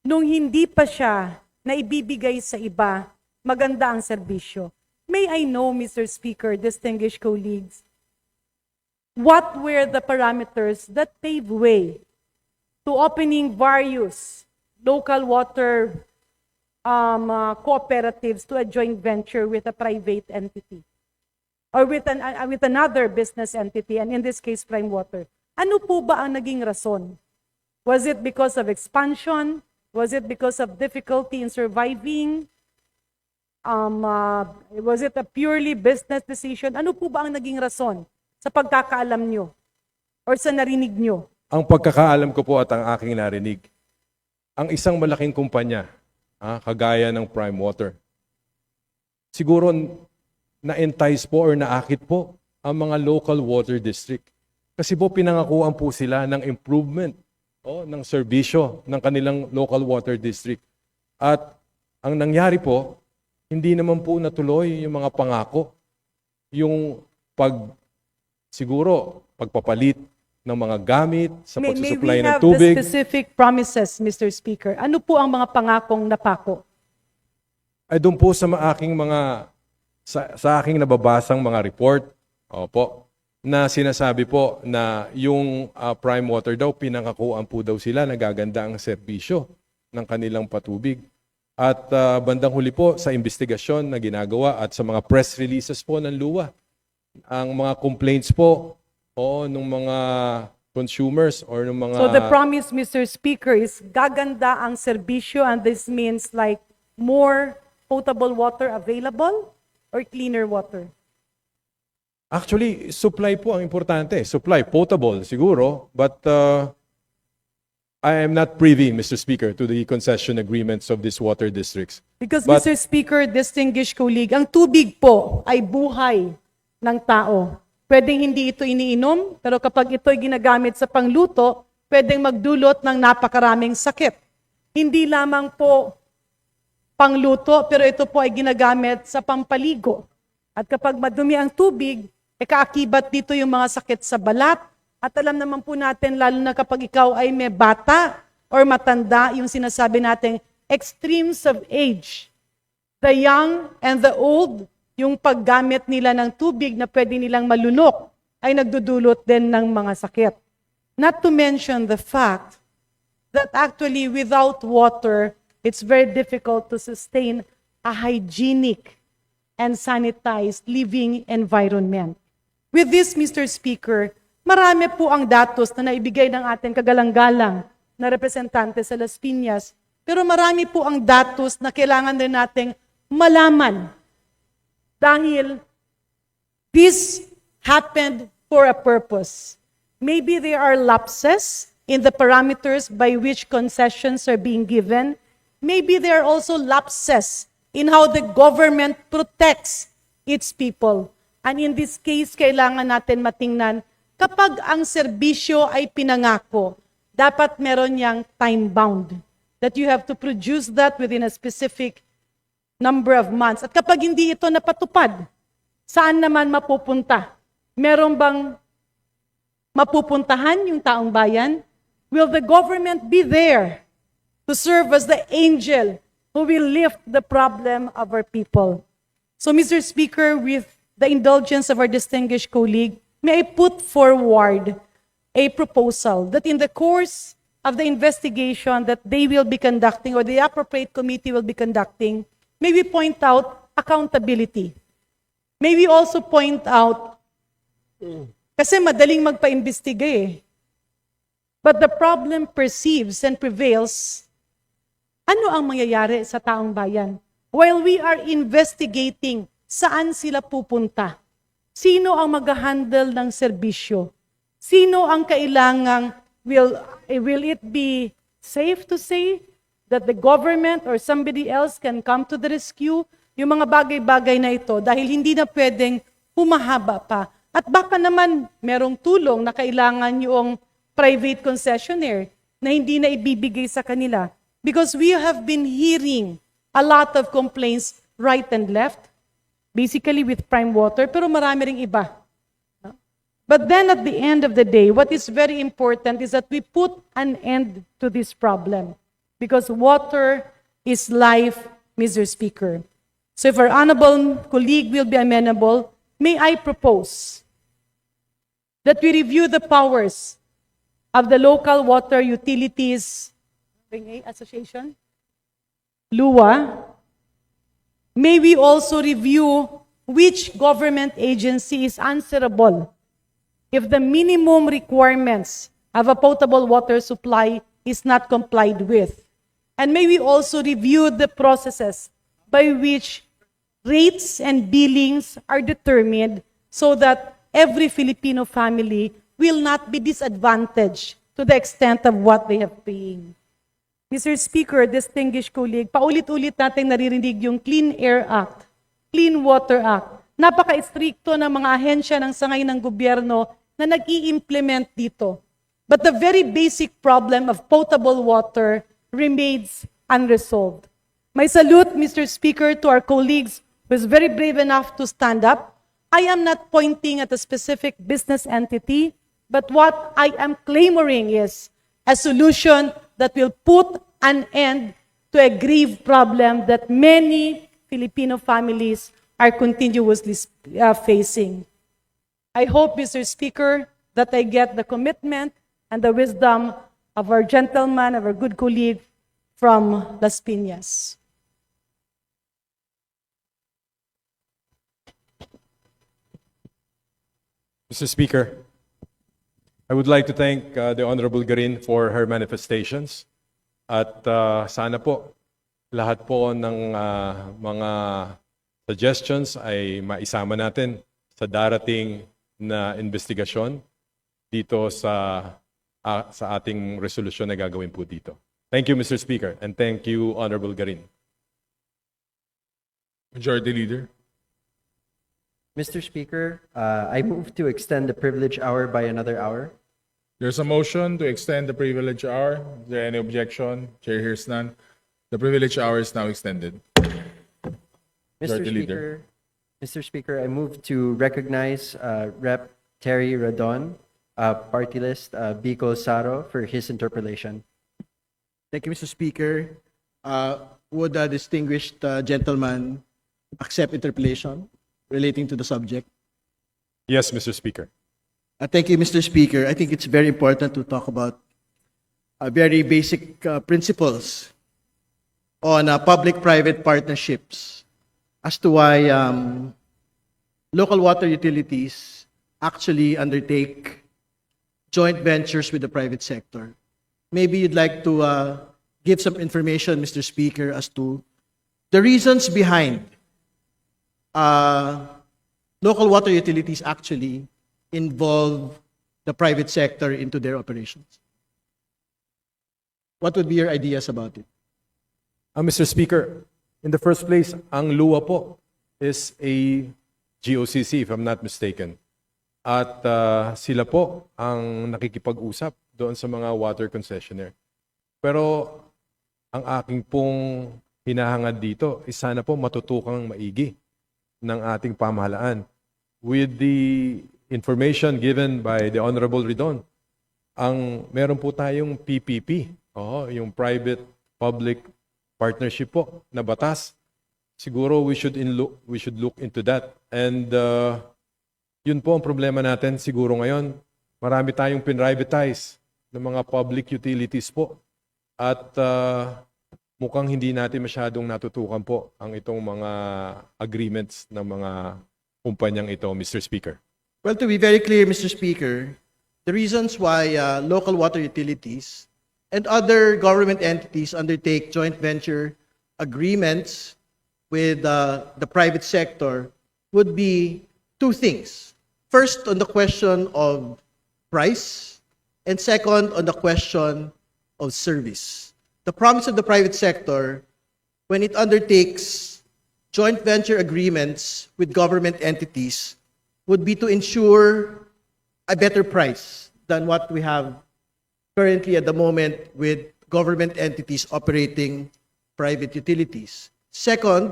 nung hindi pa siya na ibibigay sa iba, maganda ang serbisyo. May I know, Mr. Speaker, distinguished colleagues, what were the parameters that paved way to opening various local water cooperatives to a joint venture with a private entity or with another business entity, and in this case, Prime Water? Ano po ba ang naging rason? Was it because of expansion? Was it because of difficulty in surviving? Was it a purely business decision? Ano po ba ang naging rason sa pagkakaalam nyo or sa narinig nyo? Ang pagkakaalam ko po at ang aking narinig, ang isang malaking kumpanya, kagaya ng Prime Water, siguro na-entice po or naakit po ang mga local water district. Kasi po pinangakuan po sila ng improvement ng serbisyo ng kanilang local water district. At ang nangyari po, hindi naman po natuloy yung mga pangako. Yung pagpapalit ng mga gamit sa May pagsusupply we ng have tubig. the specific promises, Mr. Speaker? Ano po ang mga pangakong napako? Ay doon po sa aking sa aking nababasang mga report, na sinasabi po na yung Prime Water daw, pinangakuan po daw sila, nagaganda ang serbisyo ng kanilang patubig. At bandang huli po sa investigasyon na ginagawa at sa mga press releases po ng LUWA, ang mga complaints po ng mga consumers or ng mga... So the promise, Mr. Speaker, is gaganda ang serbisyo, and this means like more potable water available or cleaner water? Actually, supply po ang importante. Supply, potable siguro, but I am not privy, Mr. Speaker, to the concession agreements of these water districts. Because, But- Mr. Speaker, distinguished colleague, ang tubig po ay buhay ng tao. Pwedeng hindi ito iniinom, pero kapag ito ay ginagamit sa pangluto, pwedeng magdulot ng napakaraming sakit. Hindi lamang po pangluto, pero ito po ay ginagamit sa pampaligo. At kapag madumi ang tubig, kaakibat dito yung mga sakit sa balat. At alam naman po natin, lalo na kapag ikaw ay may bata or matanda, yung sinasabi nating extremes of age. The young and the old, yung paggamit nila ng tubig na pwede nilang malunok, ay nagdudulot din ng mga sakit. Not to mention the fact that actually without water, it's very difficult to sustain a hygienic and sanitized living environment. With this, Mr. Speaker, marami po ang datos na naibigay ng ating kagalang-galang na representante sa Las Piñas, pero marami po ang datos na kailangan din nating malaman dahil this happened for a purpose. Maybe there are lapses in the parameters by which concessions are being given. Maybe there are also lapses in how the government protects its people. And in this case, kailangan natin matingnan, kapag ang serbisyo ay pinangako, dapat meron niyang time-bound. That you have to produce that within a specific number of months. At kapag hindi ito napatupad, saan naman mapupunta? Meron bang mapupuntahan yung taong bayan? Will the government be there to serve as the angel who will lift the problem of our people? So, Mr. Speaker, with the indulgence of our distinguished colleague, may I put forward a proposal that in the course of the investigation that they will be conducting or the appropriate committee will be conducting, may we point out accountability. May we also point out, kasi madaling magpa-imbestiga eh. But the problem perceives and prevails, ano ang mangyayari sa taong bayan? While we are investigating saan sila pupunta, sino ang mag-handle ng serbisyo? Sino ang kailangang, will it be safe to say that the government or somebody else can come to the rescue? Yung mga bagay-bagay na ito, dahil hindi na pwedeng humahaba pa. At baka naman merong tulong na kailangan yung private concessionaire na hindi na ibibigay sa kanila. Because we have been hearing a lot of complaints right and left, basically with Prime Water, pero marami ring iba. But then at the end of the day, what is very important is that we put an end to this problem. Because water is life, Mr. Speaker. So if our honorable colleague will be amenable, may I propose that we review the powers of the Local Water Utilities Association, LUWA. May we also review which government agency is answerable if the minimum requirements of a potable water supply is not complied with. And may we also review the processes by which rates and billings are determined so that every Filipino family will not be disadvantaged to the extent of what they have paying. Mr. Speaker, distinguished colleague, paulit-ulit natin naririnig yung Clean Air Act, Clean Water Act. Napaka-istrikto ng mga ahensya ng sangay ng gobyerno na nag-i-implement dito. But the very basic problem of potable water remains unresolved. My salute, Mr. Speaker, to our colleagues who is very brave enough to stand up. I am not pointing at a specific business entity, but what I am clamoring is a solution that will put an end to a grave problem that many Filipino families are continuously facing. I hope, Mr. Speaker, that I get the commitment and the wisdom of our gentleman, of our good colleague from Las Piñas. Mr. Speaker, I would like to thank the Honorable Garin for her manifestations. At sana po, lahat po ng mga suggestions ay maisama natin sa darating na investigasyon dito sa ating resolusyon na gagawin po dito. Thank you, Mr. Speaker, and thank you, Honorable Garin. Majority Leader. Mr. Speaker, I move to extend the privilege hour by another hour. There's a motion to extend the privilege hour. Is there any objection? Chair hears none. The privilege hour is now extended. Mr. Majority Leader. Mr. Speaker, I move to recognize Rep. Terry Radon, party list, Bicol Saro, for his interpellation. Thank you, Mr. Speaker. Would the distinguished gentleman accept interpellation relating to the subject? Yes, Mr. Speaker. Thank you, Mr. Speaker. I think it's very important to talk about very basic principles on public-private partnerships as to why local water utilities actually undertake joint ventures with the private sector. Maybe you'd like to give some information, Mr. Speaker, as to the reasons behind local water utilities actually involve the private sector into their operations. What would be your ideas about it? Mr. Speaker, in the first place, ang LUA po is a GOCC, if I'm not mistaken. At sila po ang nakikipag-usap doon sa mga water concessionaire. Pero ang aking pong hinahangad dito is sana po matutukang maigi ng ating pamahalaan. With the information given by the Honorable Ridon, meron po tayong PPP, yung private-public partnership po na batas. Siguro we should look into that. And yun po ang problema natin siguro ngayon. Marami tayong pinrivatize ng mga public utilities po. At mukhang hindi natin masyadong natutukan po ang itong mga agreements ng mga kumpanyang ito, Mr. Speaker. Well, to be very clear, Mr. Speaker, the reasons why local water utilities and other government entities undertake joint venture agreements with the private sector would be two things. First, on the question of price, and second, on the question of service. The promise of the private sector, when it undertakes joint venture agreements with government entities, would be to ensure a better price than what we have currently at the moment with government entities operating private utilities. Second,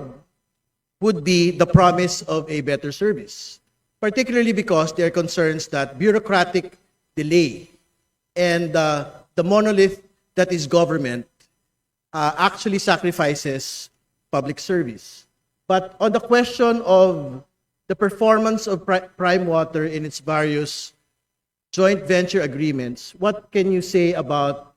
would be the promise of a better service, particularly because there are concerns that bureaucratic delay and the monolith that is government actually sacrifices public service. But on the question of the performance of Prime Water in its various joint venture agreements, what can you say about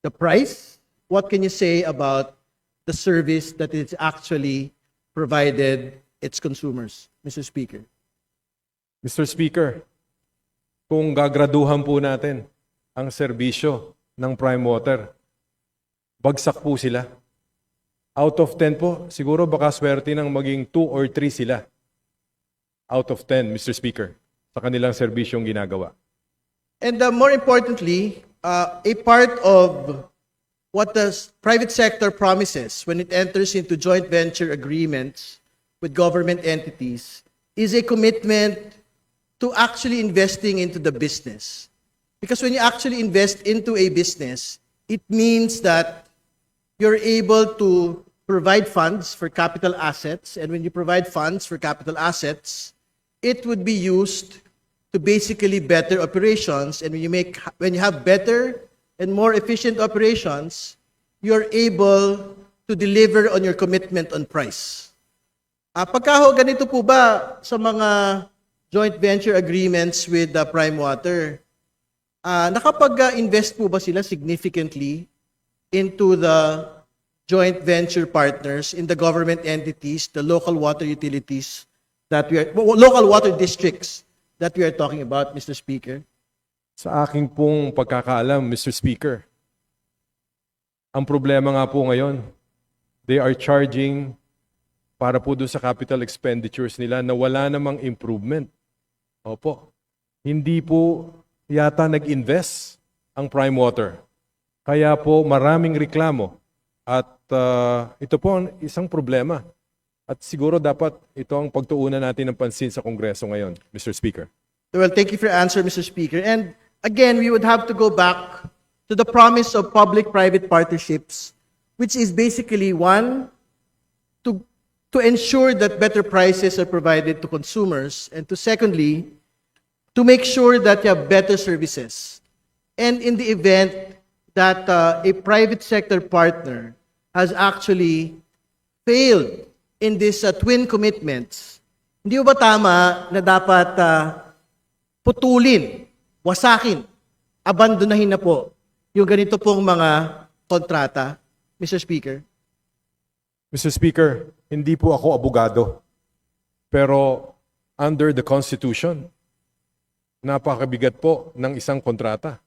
the price? What can you say about the service that it's actually provided its consumers, Mr. Speaker? Mr. Speaker, kung gagraduhan po natin ang serbisyo ng Prime Water, bagsak po sila. Out of 10 po, siguro baka swerte ng maging 2 or 3 sila. Out of 10, Mr. Speaker, sa kanilang serbisyong ginagawa. And more importantly, a part of what the private sector promises when it enters into joint venture agreements with government entities is a commitment to actually investing into the business. Because when you actually invest into a business, it means that you're able to provide funds for capital assets. And when you provide funds for capital assets, it would be used to basically better operations. And when you have better and more efficient operations, you're able to deliver on your commitment on price. Pagka ganito po ba sa mga joint venture agreements with Prime Water, nakapag-invest po ba sila significantly into the joint venture partners in the government entities, the local water utilities local water districts that we are talking about, Mr. Speaker? Sa aking pong pagkakaalam, Mr. Speaker, ang problema nga po ngayon, they are charging para po doon sa capital expenditures nila na wala namang improvement. Opo. Hindi po yata nag-invest ang Prime Water. Kaya po maraming reklamo. At ito po ang isang problema. At siguro dapat ito ang pagtuunan natin ng pansin sa Kongreso ngayon, Mr. Speaker. Well, thank you for your answer, Mr. Speaker. And again, we would have to go back to the promise of public-private partnerships, which is basically one, to ensure that better prices are provided to consumers, and to secondly, to make sure that you have better services. And in the event that a private sector partner has actually failed in these twin commitments, hindi ba tama na dapat putulin, wasakin, abandonahin na po yung ganito pong mga kontrata, Mr. Speaker? Mr. Speaker, hindi po ako abogado. Pero under the Constitution, napakabigat po ng isang kontrata.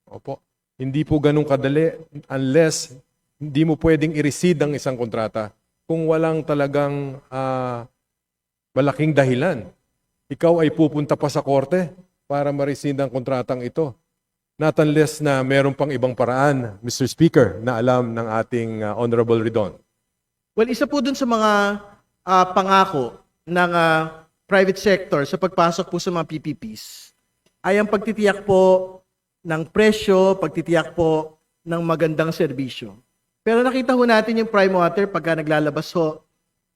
Opo. Hindi po ganun kadali unless hindi mo pwedeng i-rescind ang isang kontrata kung walang talagang malaking dahilan. Ikaw ay pupunta pa sa korte para ma-rescind ang kontratang ito. Not unless na meron pang ibang paraan, Mr. Speaker, na alam ng ating Honorable Ridon. Well, isa po dun sa mga pangako ng private sector sa pagpasok po sa mga PPPs ay ang pagtitiyak po ng presyo, pagtitiyak po ng magandang serbisyo. Pero nakita ho natin yung Prime Water pagka naglalabas ho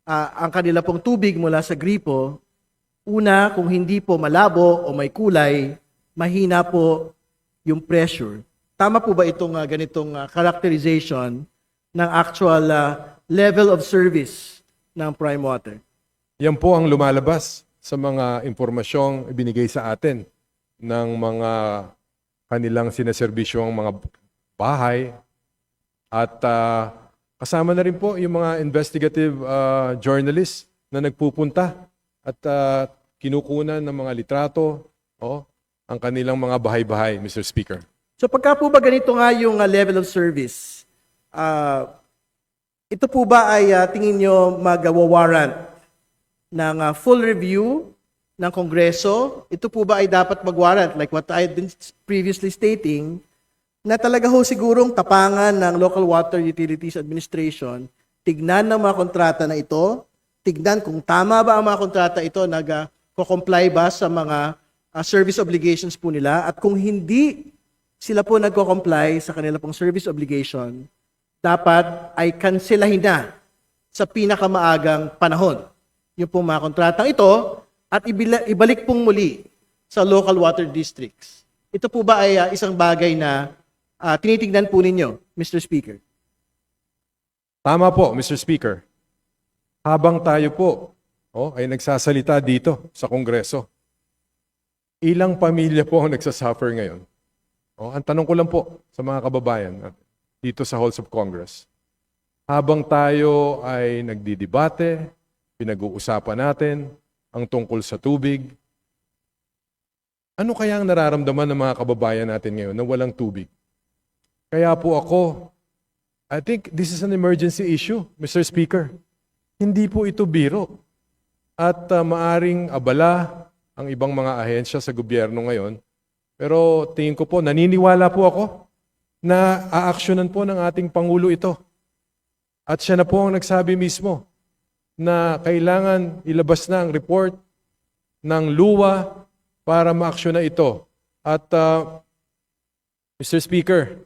ang kanila pong tubig mula sa gripo. Una, kung hindi po malabo o may kulay, mahina po yung pressure. Tama po ba itong ganitong characterization ng actual level of service ng Prime Water? Yan po ang lumalabas sa mga impormasyong ibinigay sa atin ng mga kanilang sinaserbisyong mga bahay. At kasama na rin po yung mga investigative journalists na nagpupunta at kinukunan ng mga litrato ang kanilang mga bahay-bahay, Mr. Speaker. So pagka po ba ganito nga yung level of service, ito po ba ay tingin nyo mag-warrant ng full review ng Kongreso? Ito po ba ay dapat mag-warrant, like what I've been previously stating, na talaga ho sigurong tapangan ng Local Water Utilities Administration, tignan ng mga kontrata na ito, tignan kung tama ba ang mga kontrata ito, nag-comply ba sa mga service obligations po nila, at kung hindi sila po nagko-comply sa kanila pong service obligation, dapat ay kanselahin na sa pinakamaagang panahon yung pong mga kontratang ito at ibalik pong muli sa local water districts. Ito po ba ay isang bagay na tinitignan po ninyo, Mr. Speaker? Tama po, Mr. Speaker. Habang tayo po ay nagsasalita dito sa Kongreso, ilang pamilya po ang nagsasuffer ngayon? Ang tanong ko lang po sa mga kababayan natin dito sa Halls of Congress. Habang tayo ay nagdidebate, pinag-uusapan natin ang tungkol sa tubig, ano kaya ang nararamdaman ng mga kababayan natin ngayon na walang tubig? Kaya po ako, I think this is an emergency issue, Mr. Speaker. Hindi po ito biro. At maaring abala ang ibang mga ahensya sa gobyerno ngayon. Pero tingin ko po, naniniwala po ako na aaksyonan po ng ating Pangulo ito. At siya na po ang nagsabi mismo na kailangan ilabas na ang report ng luwa para maaksyon na ito. At Mr. Speaker,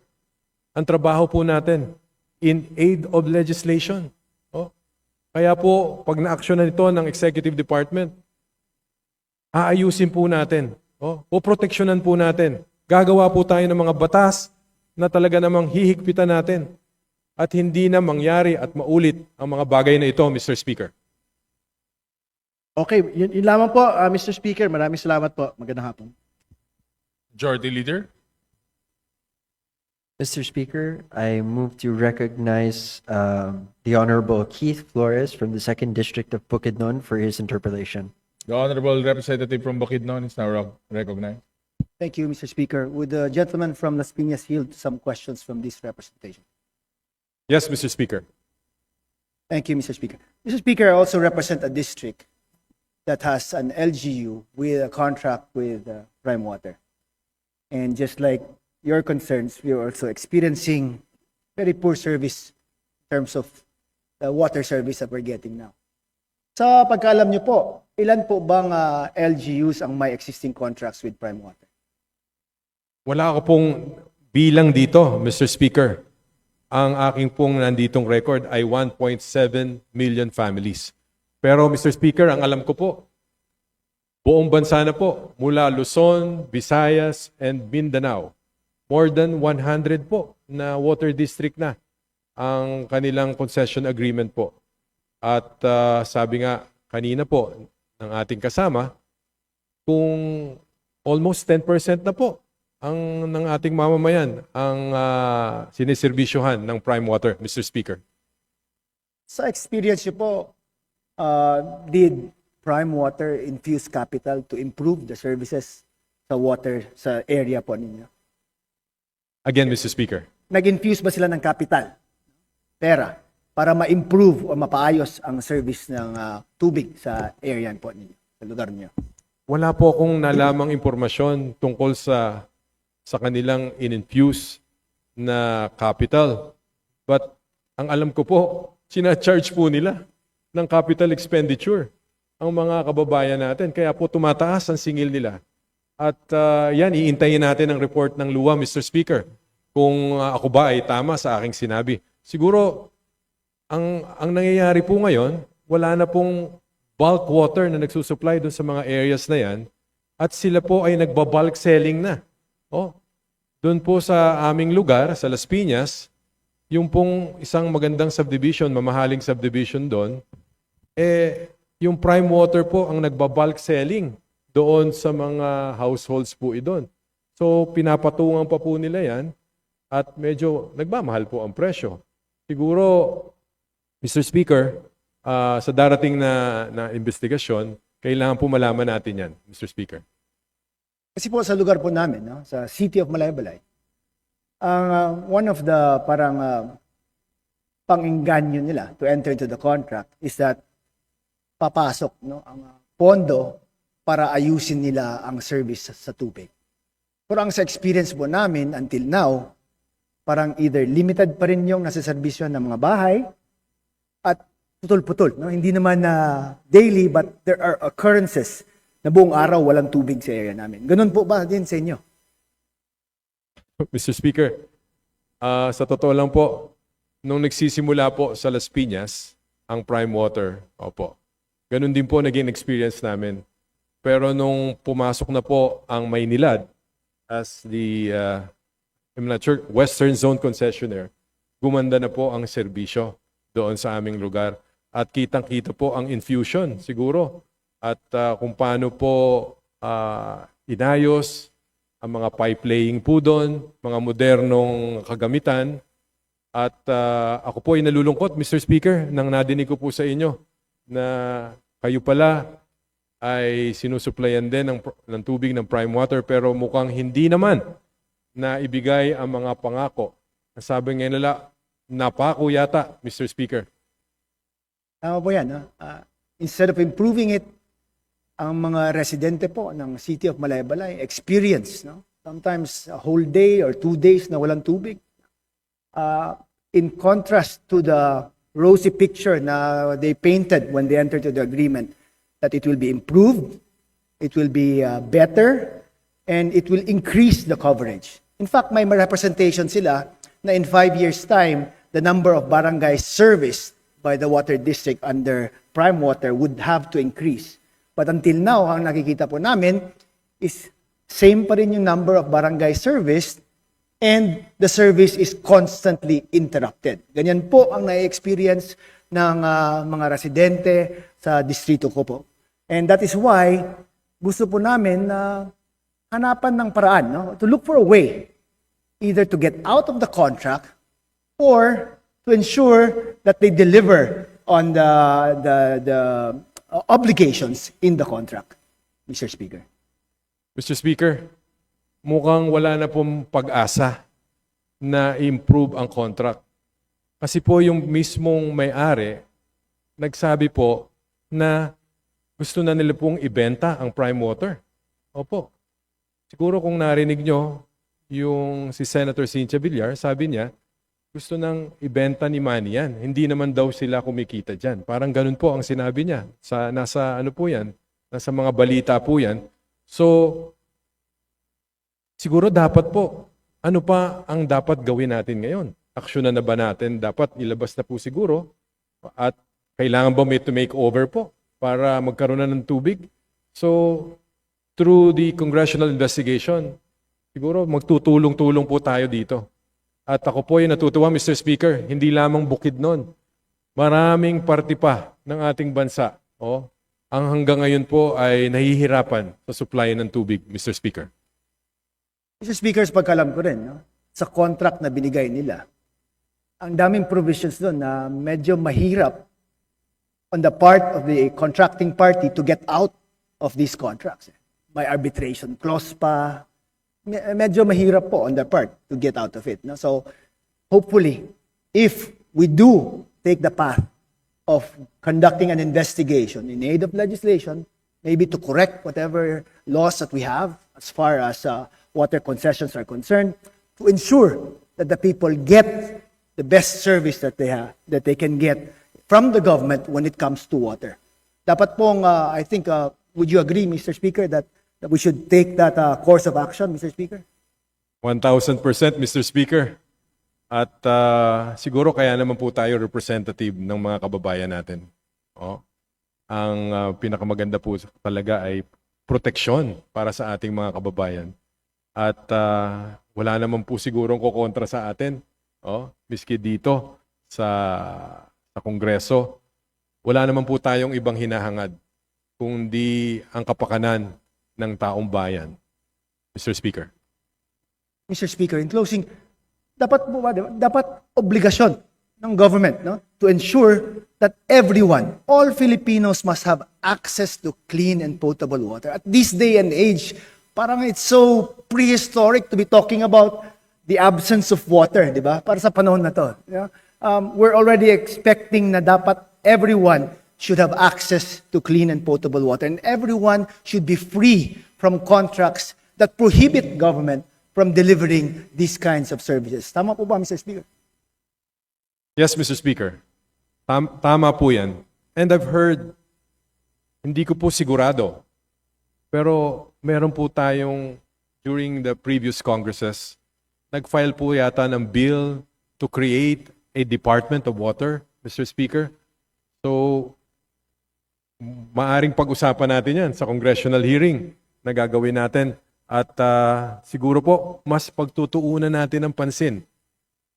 ang trabaho po natin in aid of legislation. Kaya po, pag na-aksyon na ito ng Executive Department, aayusin po natin. Poproteksyonan po natin. Gagawa po tayo ng mga batas na talaga namang hihigpitan natin at hindi na mangyari at maulit ang mga bagay na ito, Mr. Speaker. Okay, yun lamang po, Mr. Speaker. Maraming salamat po. Magandang hapon. Majority Leader. Mr. Speaker, I move to recognize the Honorable Keith Flores from the 2nd District of Bukidnon for his interpellation. The Honorable Representative from Bukidnon is now recognized. Thank you, Mr. Speaker. Would the gentleman from Las Piñas yield to some questions from this representation? Yes, Mr. Speaker. Thank you, Mr. Speaker. Mr. Speaker, I also represent a district that has an LGU with a contract with Prime Water. And just like your concerns, we are also experiencing very poor service in terms of the water service that we're getting now. Sa pagkaalam niyo po, ilan po bang LGUs ang may existing contracts with Prime Water? Wala ko pong bilang dito, Mr. Speaker. Ang aking pong nanditong record ay 1.7 million families. Pero Mr. Speaker, ang alam ko po, buong bansa na po, mula Luzon, Visayas, and Mindanao, more than 100 po na water district na ang kanilang concession agreement po. At sabi nga kanina po ng ating kasama, kung almost 10% na po ng ating mamamayan ang siniservisyohan ng Prime Water, Mr. Speaker. Sa experience niyo po, did Prime Water infuse capital to improve the services sa water sa area po ninyo? Again, Mr. Speaker. Nag-infuse ba sila ng capital, pera, para ma-improve o mapaayos ang service ng tubig sa area po ninyo, sa lugar niyo? Wala po akong nalamang impormasyon tungkol sa kanilang in-infuse na capital. But ang alam ko po, sina-charge po nila ng capital expenditure ang mga kababayan natin. Kaya po tumataas ang singil nila. At yan, iintayin natin ang report ng luwa, Mr. Speaker. Kung ako ba ay tama sa aking sinabi. Siguro, ang nangyayari po ngayon, wala na pong bulk water na nagsusupply doon sa mga areas na yan. At sila po ay nagba-bulk selling na. Doon po sa aming lugar, sa Las Piñas, yung pong isang magandang subdivision, mamahaling subdivision doon, yung Prime Water po ang nagba-bulk selling doon sa mga households po doon. So, pinapatungan pa po nila yan at medyo nagmamahal po ang presyo. Siguro, Mr. Speaker, sa darating na investigasyon, kailangan po malaman natin yan, Mr. Speaker. Kasi po sa lugar po namin, no, sa City of Malaybalay, one of the parang pang-inganyo nila to enter into the contract is that papasok ang pondo para ayusin nila ang service sa tubig. Pero ang sa experience po namin until now, parang either limited pa rin yung nasa-servisyo ng mga bahay at putol-putol. No? Hindi naman daily but there are occurrences na buong araw walang tubig sa area namin. Ganun po ba din sa inyo? Mr. Speaker, sa totoo lang po, nung nagsisimula po sa Las Piñas, ang Prime Water, opo, ganun din po naging experience namin. Pero nung pumasok na po ang Maynilad as the I'm not sure, Western Zone Concessionaire, gumanda na po ang serbisyo doon sa aming lugar. At kitang-kita po ang infusion siguro. At kung paano po inayos ang mga pipe laying po doon, mga modernong kagamitan. At ako po ay nalulungkot, Mr. Speaker, nang nadinig ko po sa inyo na kayo pala ay sinusuplayan din ng tubig ng Prime Water pero mukhang hindi naman na ibigay ang mga pangako. Sabi nga nila, napako yata, Mr. Speaker. Tama po yan. No? Instead of improving it, ang mga residente po ng City of Malaybalay experience, no? Sometimes a whole day or 2 days na walang tubig. In contrast to the rosy picture na they painted when they entered to the agreement that it will be improved, it will be better, and it will increase the coverage. In fact, may representation sila na in 5 years' time, the number of barangays serviced by the water district under Prime Water would have to increase. But until now, ang nakikita po namin is same pa rin yung number of barangay serviced and the service is constantly interrupted. Ganyan po ang na-experience ng mga residente sa distrito ko po. And that is why gusto po namin na hanapan ng paraan, no? To look for a way either to get out of the contract or to ensure that they deliver on the obligations in the contract, Mr. Speaker. Mr. Speaker, mukhang wala na pong pag-asa na improve ang contract. Kasi po yung mismong may-ari, nagsabi po na gusto na nila pong ibenta ang Prime Water. Opo. Siguro kung narinig nyo, yung si Senator Cynthia Villar, sabi niya, gusto nang ibenta ni Manny yan. Hindi naman daw sila kumikita dyan. Parang ganun po ang sinabi niya. Nasa ano po yan? Nasa mga balita po yan. So, siguro dapat po, ano pa ang dapat gawin natin ngayon? Aksyonan na ba natin? Dapat ilabas na po siguro. At kailangan ba may to make over po para magkaroon na ng tubig? So, through the congressional investigation, siguro magtutulong-tulong po tayo dito. At ako po ay natutuwa, Mr. Speaker, hindi lamang Bukidnon. Maraming parte pa ng ating bansa ang hanggang ngayon po ay nahihirapan sa supply ng tubig, Mr. Speaker. Mr. Speaker, sa pagkalam ko rin, no? Sa contract na binigay nila, ang daming provisions doon na medyo mahirap on the part of the contracting party to get out of these contracts. May arbitration clause pa. Medyo mahirap po on their part to get out of it. No? So, hopefully, if we do take the path of conducting an investigation in aid of legislation, maybe to correct whatever laws that we have as far as water concessions are concerned, to ensure that the people get the best service that they can get from the government when it comes to water. Dapat pong, I think, would you agree, Mr. Speaker, that we should take that course of action, Mr. Speaker? 1,000%, Mr. Speaker. At siguro kaya naman po tayo representative ng mga kababayan natin. Ang pinakamaganda po talaga ay proteksyon para sa ating mga kababayan. At wala naman po sigurong kukontra sa atin. Miski dito sa Kongreso, wala naman po tayong ibang hinahangad kundi ang kapakanan ng taong bayan. Mr. Speaker. Mr. Speaker, in closing, dapat obligasyon ng government, no, to ensure that everyone, all Filipinos must have access to clean and potable water. At this day and age, parang it's so prehistoric to be talking about the absence of water, di ba? Para sa panahon na to. We're already expecting na dapat everyone should have access to clean and potable water, and everyone should be free from contracts that prohibit government from delivering these kinds of services. Tama po ba, Mr. Speaker? Yes, Mr. Speaker. Tama po yan. And I've heard, hindi ko po sigurado, pero meron po tayong, during the previous Congresses, nag-file po yata ng bill to create a Department of Water, Mr. Speaker. So, maaring pag-usapan natin yan sa congressional hearing na gagawin natin. At siguro po, mas pagtutuunan natin ng pansin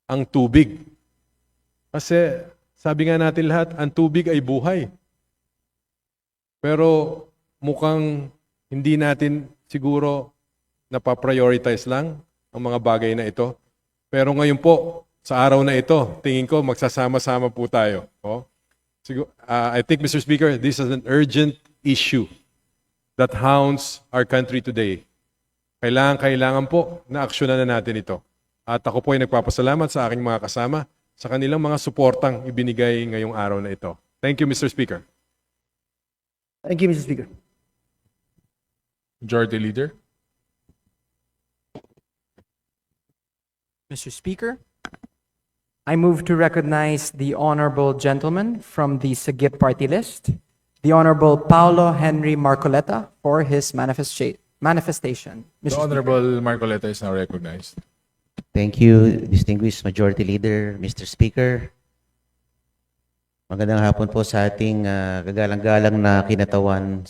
ang tubig. Kasi sabi nga natin lahat, ang tubig ay buhay. Pero mukhang hindi natin siguro napaprioritize lang ang mga bagay na ito. Pero ngayon po, sa araw na ito, tingin ko magsasama-sama po tayo. I think, Mr. Speaker, this is an urgent issue that hounds our country today. Kailangan po na aksyonan na natin ito. At ako po ay nagpapasalamat sa aking mga kasama sa kanilang mga suportang ibinigay ngayong araw na ito. Thank you, Mr. Speaker. Thank you, Mr. Speaker. Majority Leader. Mr. Speaker, I move to recognize the honorable gentleman from the Sagip party list, the Honorable Paulo Henry Marcoleta, for his manifestation. The Honorable Marcoleta is now recognized. Thank you, distinguished Majority Leader, Mr. Speaker. Magandang hapon po sa ating kagalang-galang na kinatawan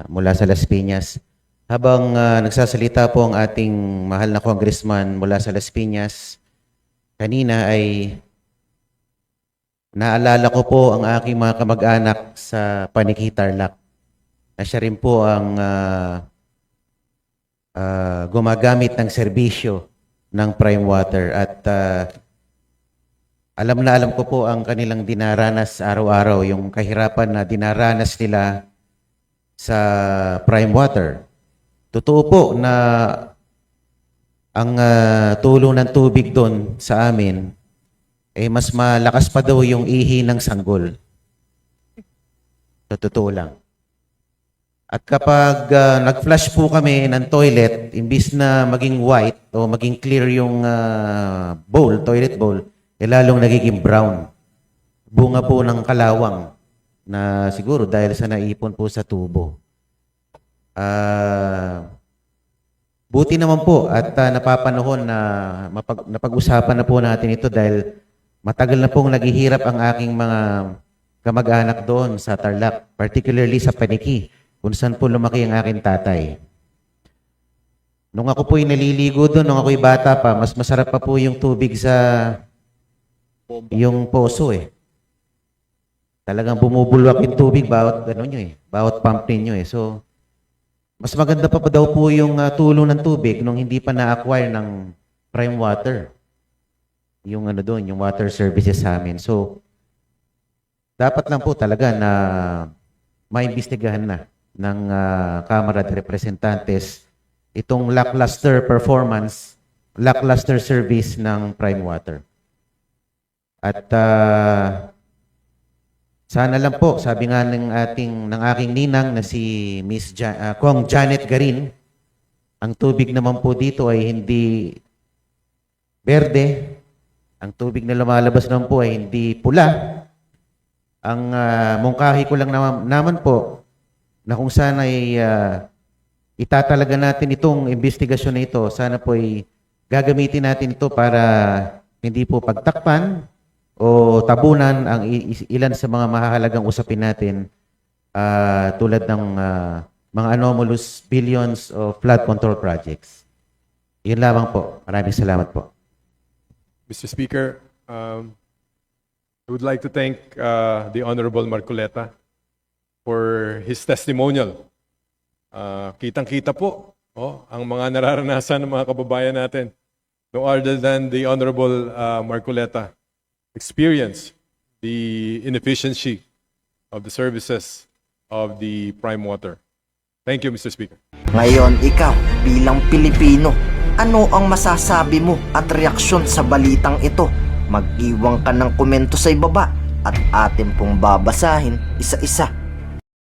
mula sa Las Piñas. Habang nagsasalita po ang ating mahal na congressman mula sa Las Piñas, kanina ay naalala ko po ang aking mga kamag-anak sa Paniki Tarlac na siya rin po ang gumagamit ng serbisyo ng Prime Water. At alam na alam ko po ang kanilang dinaranas araw-araw, yung kahirapan na dinaranas nila sa Prime Water. Totoo po na ang tulo ng tubig doon sa amin, mas malakas pa daw yung ihi ng sanggol. Sa totoo lang. At kapag nag-flush po kami ng toilet, imbis na maging white o maging clear yung toilet bowl, lalong nagiging brown. Bunga po ng kalawang na siguro dahil sa naipon po sa tubo. Buti naman po at napapanahon na napag-usapan na po natin ito dahil matagal na pong naghihirap ang aking mga kamag-anak doon sa Tarlac, particularly sa Paniki, kung saan po lumaki ang aking tatay. Nung ako po'y naliligo doon, nung ako'y bata pa, mas masarap pa po yung tubig sa yung poso eh. Talagang bumubulwak yung tubig bawat bawat pump ninyo eh. So, mas maganda pa daw po yung tulo ng tubig nung hindi pa na-acquire ng Prime Water. Yung doon, yung water services sa amin. So, dapat lang po talaga na maimbestigahan na ng Kamara de Representantes itong lackluster performance, lackluster service ng Prime Water. At sana lang po, sabi nga ng aking ninang na si Miss Kong Janet Garin, ang tubig naman po dito ay hindi berde, ang tubig na lumalabas naman po ay hindi pula. Ang mungkahi ko lang naman po na kung sana ay itatalaga natin itong investigasyon na ito, sana po ay gagamitin natin ito para hindi po pagtakpan o tabunan ang ilan sa mga mahahalagang usapin natin tulad ng mga anomalous billions of flood control projects. Yun lamang po. Maraming salamat po. Mr. Speaker, I would like to thank the Honorable Marcoleta for his testimonial. Kitang-kita po ang mga nararanasan ng mga kababayan natin. No other than the Honorable Marcoleta experience the inefficiency of the services of the Prime Water. Thank you, Mr. Speaker. Ngayon, ikaw, bilang Pilipino, ano ang masasabi mo at reaksyon sa balitang ito? Mag-iwan ka ng komento sa ibaba at atin pong babasahin isa-isa.